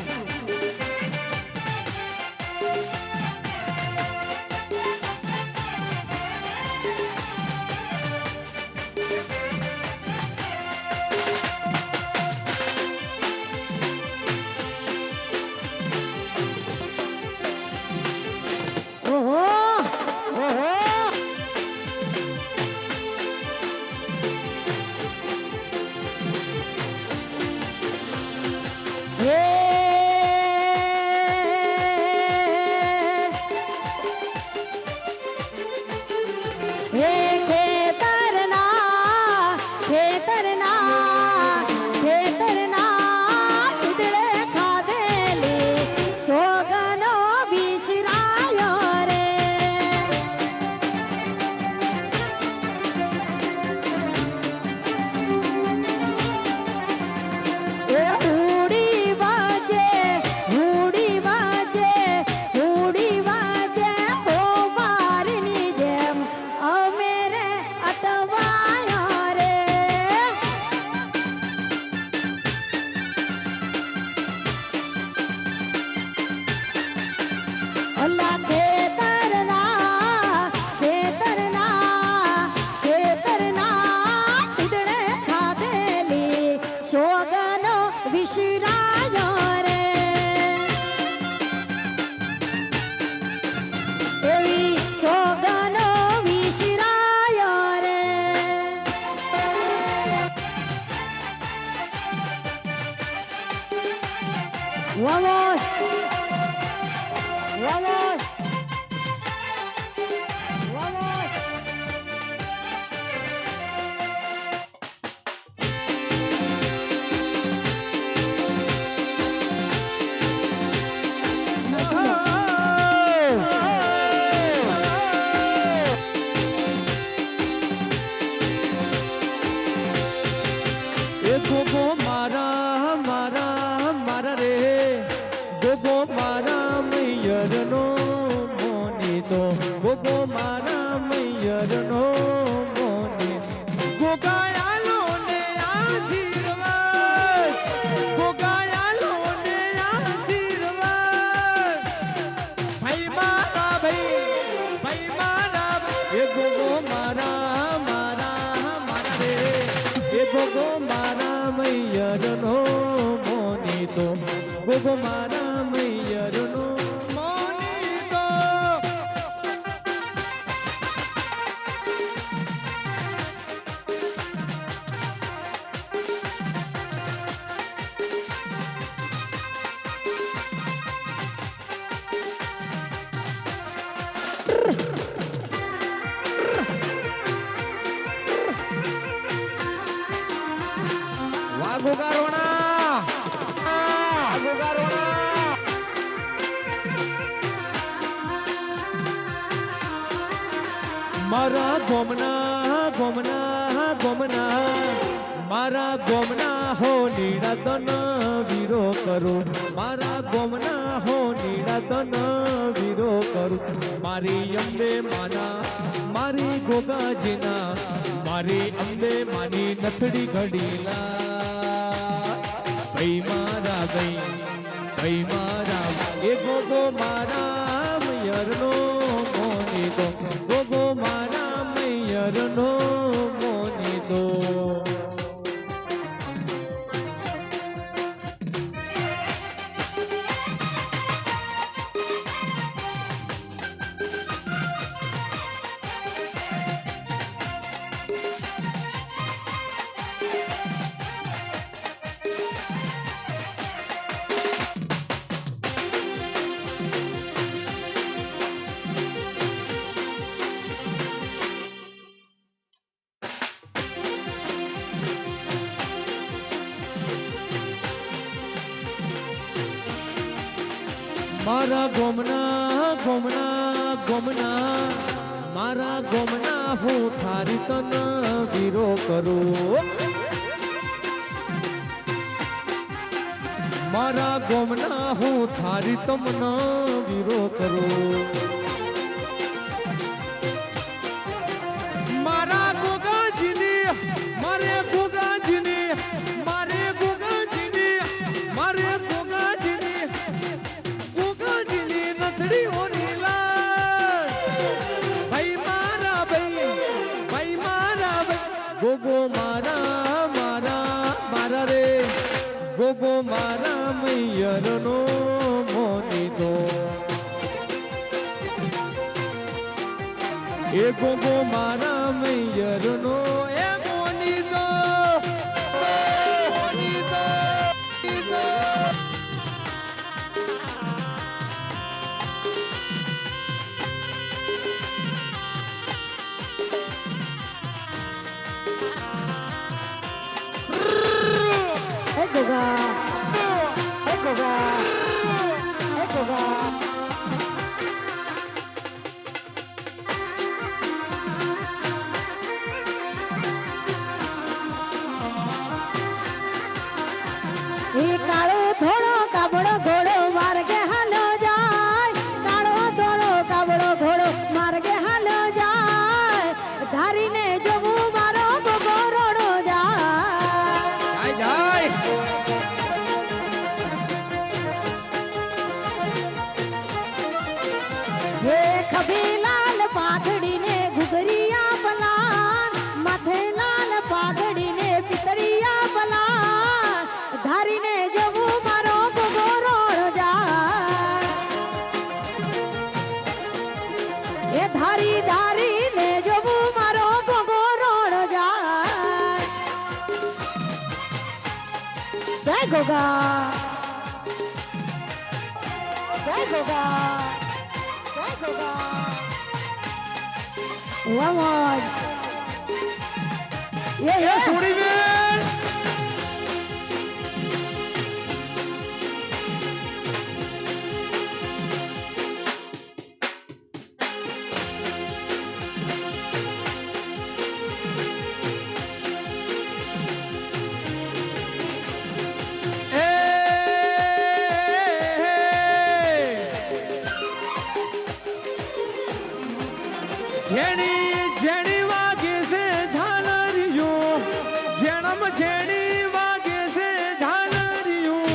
વાહ વાહ ગોગો મારા મારા મારા રે ગોગો મારા મૈયરનો મોની તો ગોગો મારા મૈયરનો મોની ગોગાયાલો ને આશીર્વાદ ગોગાયાલો ને આશીર્વાદ ભાઈ મારા એ ગોગો મારા મારા મારા રે એ ગોગો મારા મૈયરનો મોની તો ગોગો મારા મૈયરનો મોની તો મારા ગોમના ગોમના ગોમના મારા ગોમના હો નીડાતન વીરો કરું મારા ગોમના હો નીડાતન વીરો કરું મારી અંબે માના મારી ગોગાજીના મારી અંબે માની નથડી ઘડીલા ભાઈ મારા એ ગોગો મારા મૈયરનો મોની તો ગોગો મારા મૈયરનો મોની તો મારા ગોમના ગોમના ગોમના મારા ગોમના હું થારી તન વીરો કરું મારા ગોમના હું થારી તમન વીરો કરું મારા ગોગાજીની મારે ગોગાજીની મારે ગોગાજીની મારે ગોગાજીની ગોગાજીની નથડી ઓની લાલ ભાઈ મારા ગોગો મારા મારા મારા રે ગોગો મારા મૈયરનો મોની તો એ ગોગો મારા મૈયરનો એ મોની તો મોની તો હે ગોગા હે ગોગા હે ગોગા એ કાળો ધોળો કાબડો ઘોડો માર્ગે હાલો જાય કાળો ધોળો કાબડો ઘોડો માર્ગે હાલો જાય ધારીને જવું મારો ગોગો રોડો જાય જાય હે ખભી લાલ પાઘડીને ઘુઘરિયા પલાન માથે લાલ પાઘડીને પિતળિયા પલાન ધારીને જવું મારો ગોગો રોડ જાય એ ધારી ધારીને જવું મારો ગોગો રોડ જાય જય ગોગા જય ગોગા જય ગોગા વાહ મોજ એ સોડી બેન જેણી જેણી વાગે છે ઝાલરિયો જેણમ જેણી વાગે છે ઝાલરિયો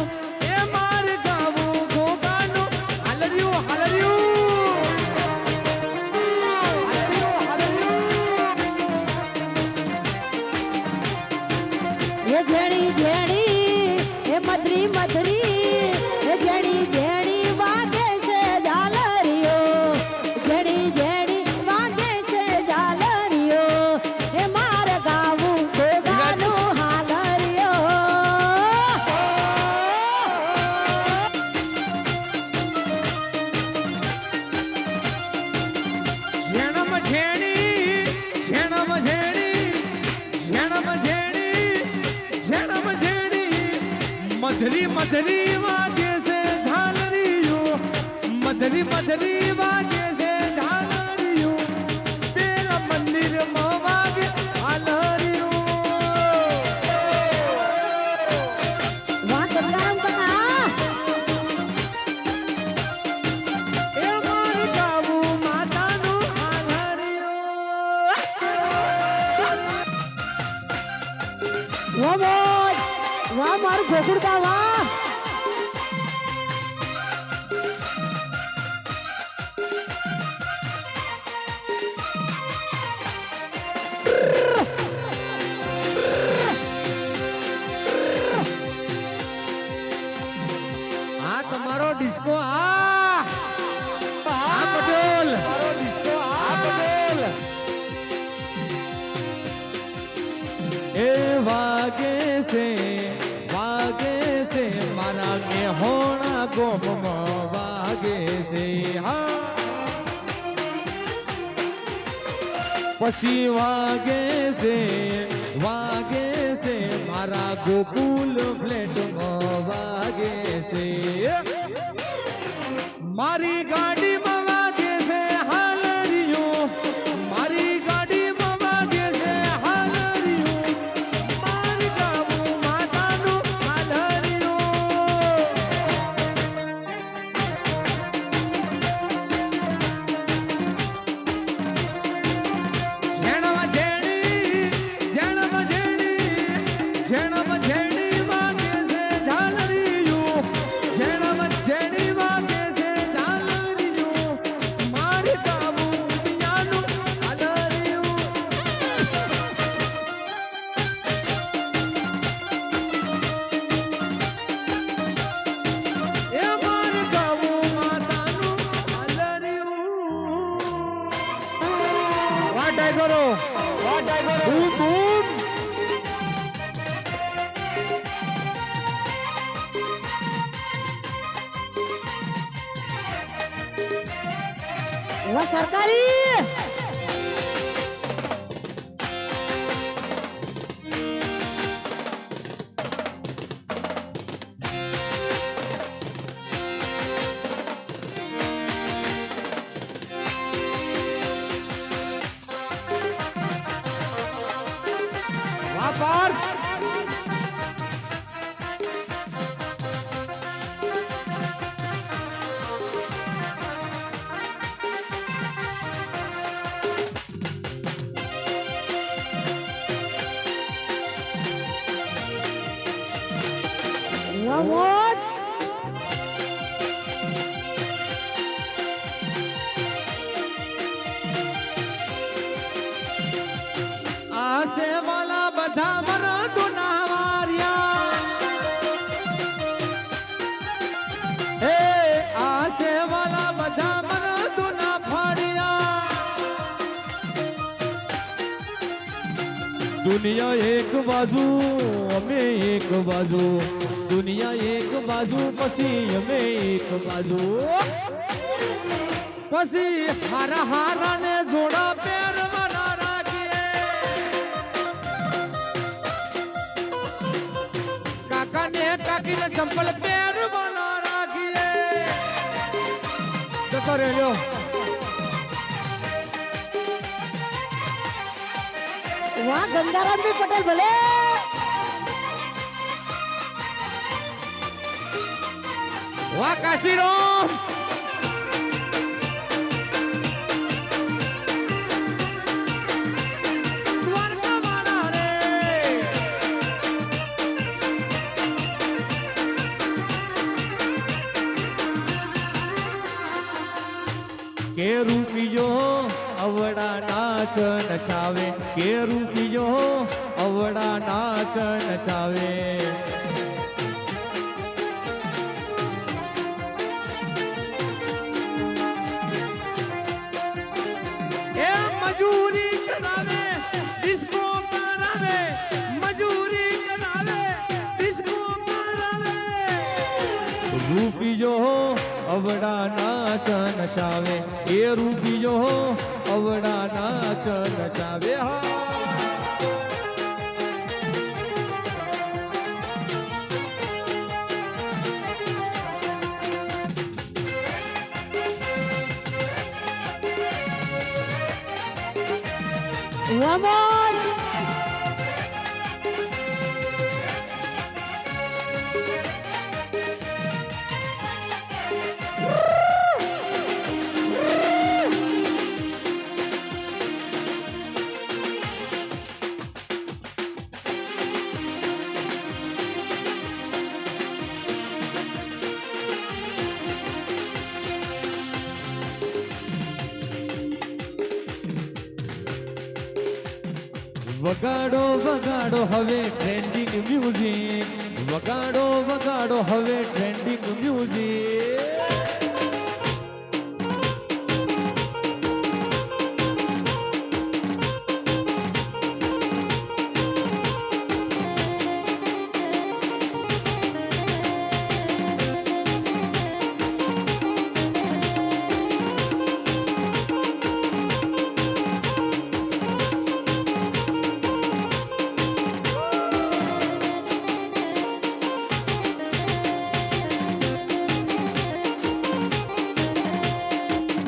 એ માર ગાવું ગોગાનું હાલરિયું હાલરિયું એ જેણી જેણી એ મધરી મધરી એ જેણી જેણી વાગે છે ઝાલરિયો જેણી જેણી વાગે છે ઝાલરિયો એ મારે ગાવું ગોગાનું હાલરિયો જેણમ જેણી જેણમ જેણી જેણમ જેણી જેણમ જેણી મધરી મધરી વાગે છે ઝાલરિયો મધરી મધરી વાગે છે ઝાલરિયો પેલા મંદિરમાં વાગે હાલરિયો વાત ગરમ કરા એ માર ગાવું માતાનું હાલરિયો વાહ મોજ વાહ મારું ગોકુળકા વાહ આ તમારો ડિસ્કો આ પટેલ આ પટેલ એ વાગે છે મારા મેહોણા ગોમમાં વાગે છે હા પછી વાગે છે મારા ગોકુલ ફ્લેટમાં વાગે છે મારી ગાડીમાં વાગે છે હાલરિયો મારી ગાડીમાં વાગે છે હાલરિયો મારી ગાવું માતાનું હાલરિયો જેણમ જેણી જેણમ જેણી જેણમ જેણી વાગે છે ઝાલરિયો જેણમ જેણી વાગે છે ઝાલરિયો મારી ગાવું પિયાનું હાલરિયો એ મારી ગાવું માતાનું હાલરિયું વાહ ટાઈગરો બૂમ બૂમ વાહ સરકારી વાહ પાર્થ વાહ મોજ આસે વાલા બધા મરદો ના વાર્યા એ આસે વાલા બધા મરદો ના ફાડ્યા દુનિયા એક બાજુ અમે એક બાજુ, દુનિયા એક બાજુ પછી અમે એક બાજુ, પછી હારા હારા ને જોડા પહેરવાના રાખીએ, કાકા ને કાકી ને ચંપલ પહેરવાના રાખીએ. જતો રહ્યો વાહ ગંગારામભાઈ પટેલ ભલે. વાહ કાશીરામ. કે રૂપિયો અવડા નાચ નચાવે, કે રૂપિયો અવડા નાચ નચાવે. એ મજૂરી કરાવે ડિસ્કો કરાવે, મજૂરી કરાવે ડિસ્કો કરાવે. રૂપિયો અવડા નાચ નચાવે, એ રૂપિયો અવડા નાચ નચાવે. વામન વગાડો વગાડો હવે ટ્રેન્ડિંગ મ્યુઝિક, વગાડો વગાડો હવે ટ્રેન્ડિંગ મ્યુઝિક.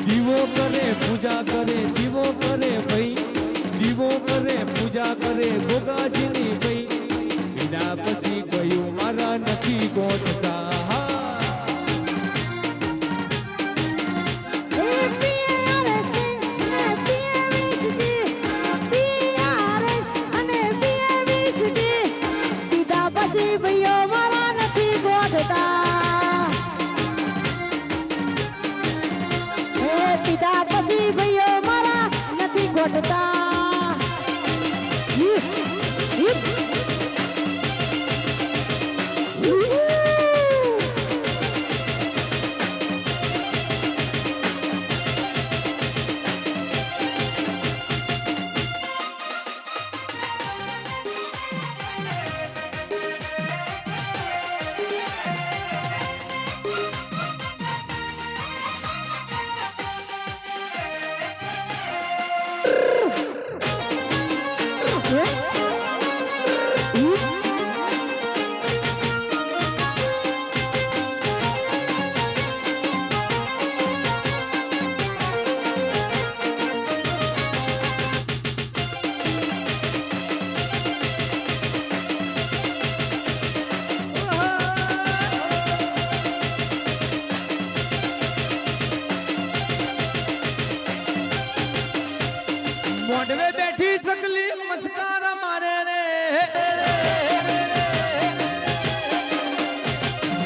દીવો કરે પૂજા કરે, દીવો કરે ભાઈ, દીવો કરે પૂજા કરે ગોગાજીની ભાઈ. એના પછી કયું મારા નથી ગોતતા. ભાઈઓ મારા નથી ગોઠતા, પીધા પછી ભાઈઓ મારા નથી ગોઠતા. મોઢવે બેઠી ચકલી મસ્કાર મારે રે,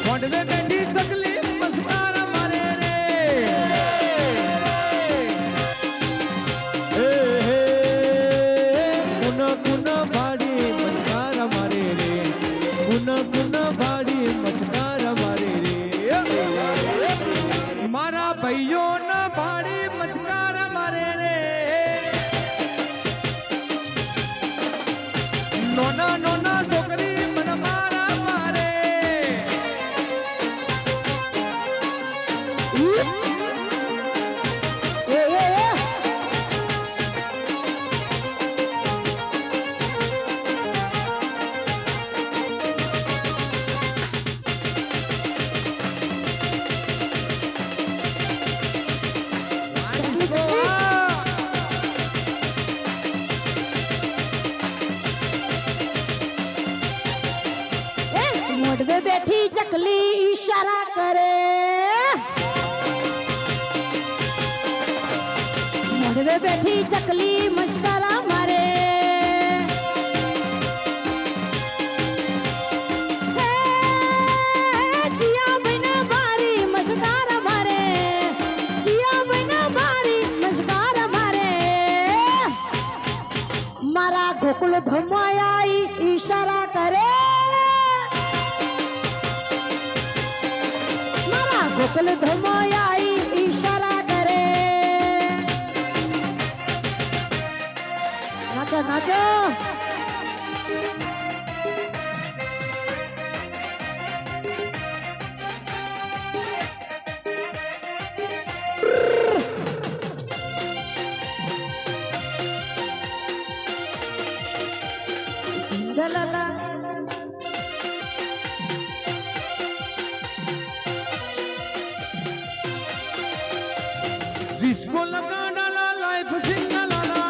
મોઢવે બેઠી ચકલી મસ્કાર મારે રે. કુન કુન ભાડી મસ્કાર મારે રે, કુન કુન ભાડી મસ્કાર મારે રે. મારા ભાઈઓ ના ભાડી મસ્કાર મારે રે. मडवे बैठी चकली इशारा करे, मडवे बैठी चकली मस्करा मारे, जिया बिन बारी मस्करा मारे, जिया बिन बारी मस्करा मारे, मारा गोकुल धमाई इशारा करे, गोकुल धमाई इशारा करे, नाचो नाचो जिंजलाला जिसको लगा डाला लाइफ सिंगलाला,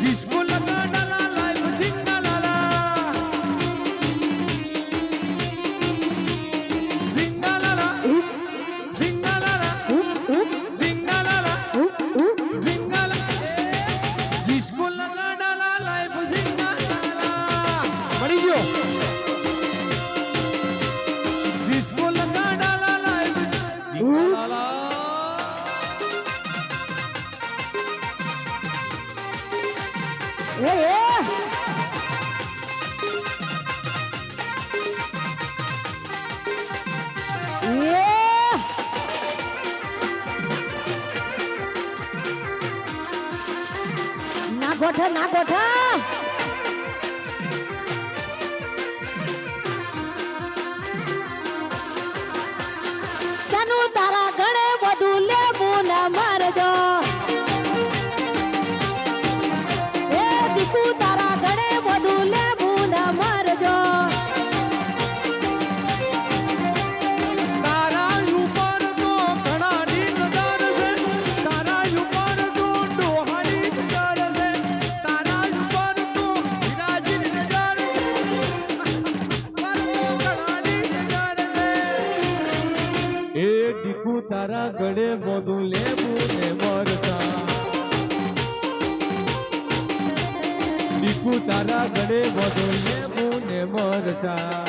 जिसको लगा डाला लाइफ सिंगलाला, सिंगलाला सिंगलाला सिंगलाला सिंगला, जिसको लगा डाला लाइफ सिंगलाला, पड़ी गयो, जिसको लगा डाला लाइफ सिंगलाला, ना गोठा ना गोठा तनु तारा गणे વધુ લેબુ ના મારજો, એ દીકુ તારા ગણે વધુ લેબુ ના મારજો, તારા ઉપર તો ઘણાની નજર છે, તારા ઉપર તો ડોહાની નજર છે, તારા ઉપર તો વિરાજની નજર છે, પર તો ઘણાની નજર છે, એ દીકુ તારા ગળે બધું લેવું ને મરતા, દીકુ તારા ગળે બધું લેવું ને મરતા.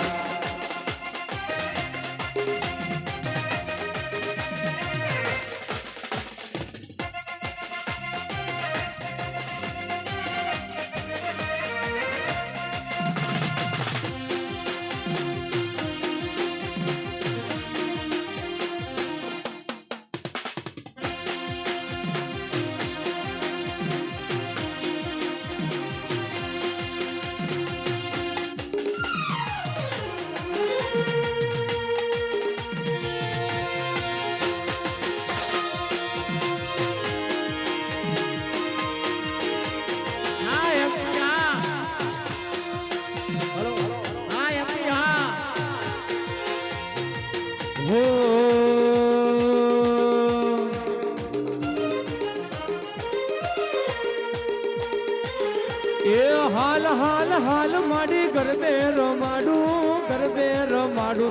એ હાલ હાલ હાલ માડી ગરબે રમાડું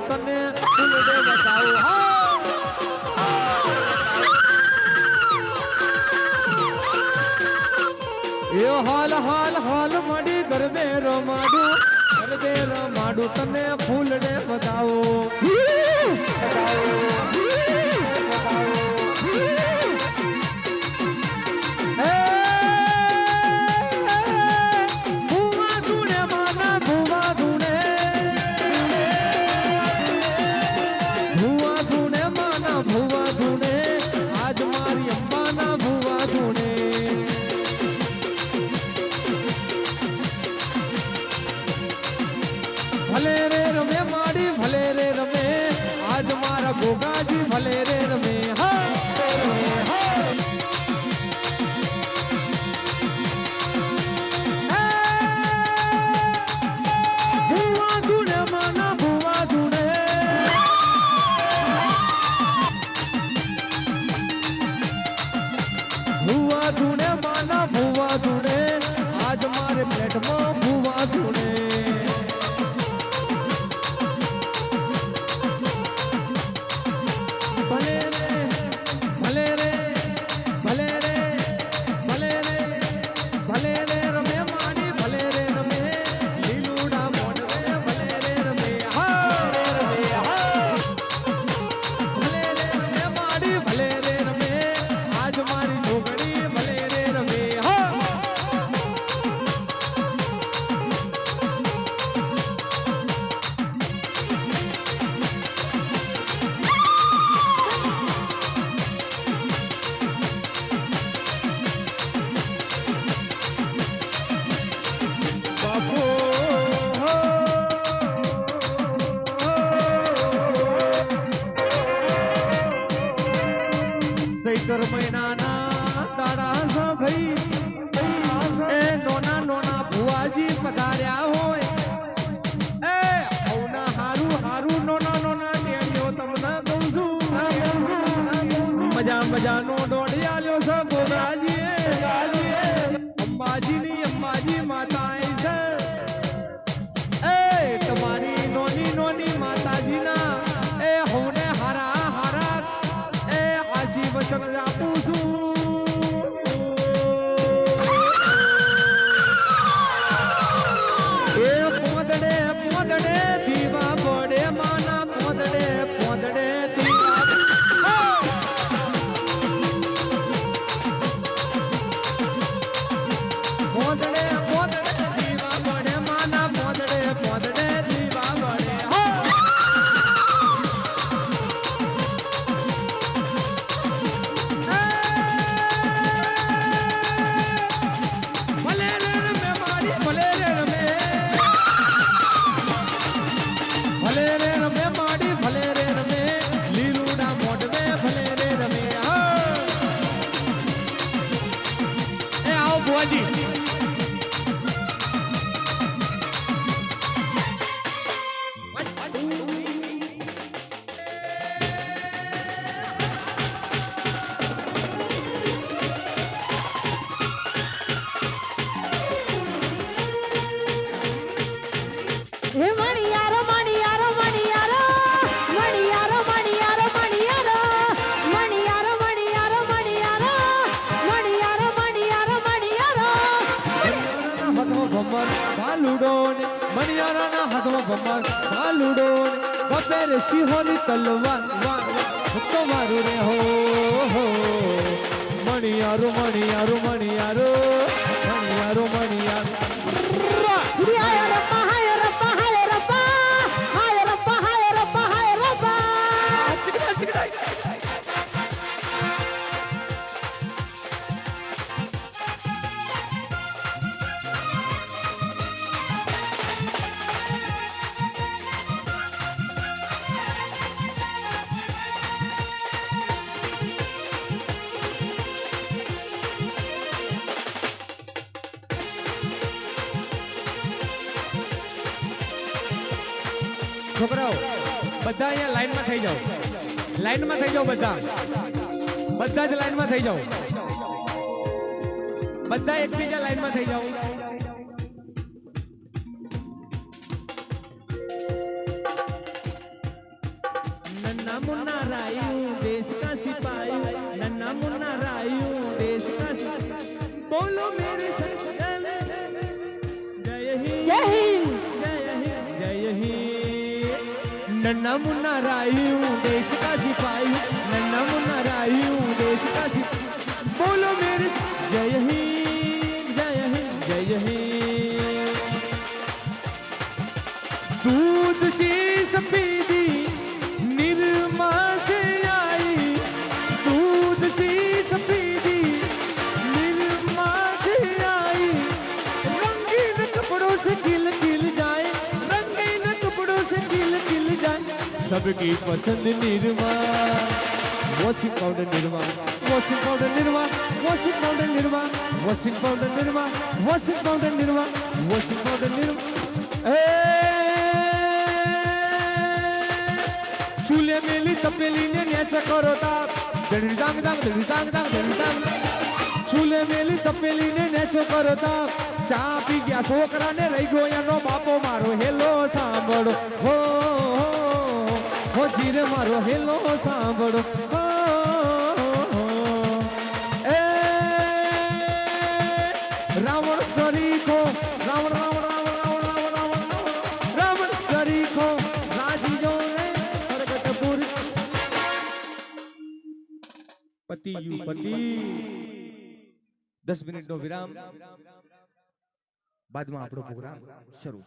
તને ફૂલડે બતાવું એ હાલ હાલ હાલ માડી ગરબે રમાડું તને ફૂલડે બતાવું ભલે રે રમે માડી ભલે રે રમે આજ મારા ગોગાજી ભલે રે રમે હા ફ્લેટમાં ભૂવા ધૂણે ભલે રે ભલે રે ભલે રે ભલે રે ભલે રે રમે માડી ભલે રે રમે લીલુડા મોડવે ભલે રે રમે હા રે રમે હા ભલે રે રમે માડી ભલે રે રમે આજ મારી ઢોકળી ભલે રે રમે હા બાપુ ચૈતર મહિનાના દાડા સા ભાઈ એ નોના નોના ભુવાજી પધાર્યા હોય એ હવના હારું હારું નોના નોના ટેણીઓ તમને કહું છું મજા મજાનો દોડી આલ્યો છે ગોરાજી અંબાજીની અંબાજી માતા આઈ છે એ તમારી નોની નોની માતાજીના એ હોને હારા હારા એ આશી વચન આપું છું એ પોદડે પોદડે દીવા પડે માના પોદડે પોદડે દીવા પોદડે પોદડે દીવા પડે માના પોદડે પોદડે દીવા પડે હો ભલે રે રમે માડી ભલે રે રમે ભલે રે રમે માડી ભલે રે રમે લીલુડા મોઢવે ભલે રે રમે હો એ આવો બુઆજી હે મણિયારો મણિયારો મણિયારો મણિયારો મણિયારો મણિયારો મણિયારો મણિયારો મણિયારો મણિયારો મણિયારો મણિયારો હાથમાં ભમર ભાલુડો ને મણિયારાના હાથમાં ભમર ભાલુડો ને બપે રે સિંહોની તલવાર તો મારું રે હો મણિયારો મણિયારો મણિયારો મણિયારો મણિયારો હાય રપ્પા હાય રપ્પા હાય રપ્પા હાય રપ્પા હાય રપ્પા હાય રપ્પા છોકરાઓ બધા અહીંયા લાઈનમાં થઈ જાઓ લાઈનમાં થઈ જાઓ બધા બધા જ લાઈનમાં થઈ જાઓ બધા એકબીજા લાઈનમાં થઈ જાઓ નન્ના મુન્ના રાયુ દેશ કા સિપાહી નન્ના મુન્ના રાયુ દેશ કા બોલો મેરે સંગલ જય હિન્દ જય હિન્દ जय हिंद नन्ना मुन्ना रायू देश का सिपाही नन्ना मुन्ना रायू देश का सिपाही बोलो मेरे जय हिंद जय हिंद जय हिंद दूध सी सफेदी निर्मा से आई दूध सी सफेदी निर्मा से आई रंगीन कपड़ों से खिल खिल जाए रंगीन कपड़ों से खिल खिल जाए सबकी पसंद Nirma washing powder Nirma washing powder Nirma washing powder Nirma washing powder Nirma washing powder Nirma washing powder Nirma चूल्हे मेली तपेली ने न्याचा करो ताप दड़ी दांग दांग दड़ी दांग दांग दड़ी दांग चूल्हे ચૂલે મેલી તપેલી ને નેચો કરતા ચા પી ગયા છોકરાને રહી ગયો એનો બાપો મારો હેલો સાંભળો હો હો જીરે મારો હેલો સાંભળો હો એ રાવણ સરીખો રાવણ રાવણ રાવણ રાવણ રાવણ રાવણ રાવણ સરીખો રાજી જો રે પ્રગટપુર પતિ યુ પતિ 10 મિનિટનો વિરામ બાદમાં આપણો પ્રોગ્રામ શરૂ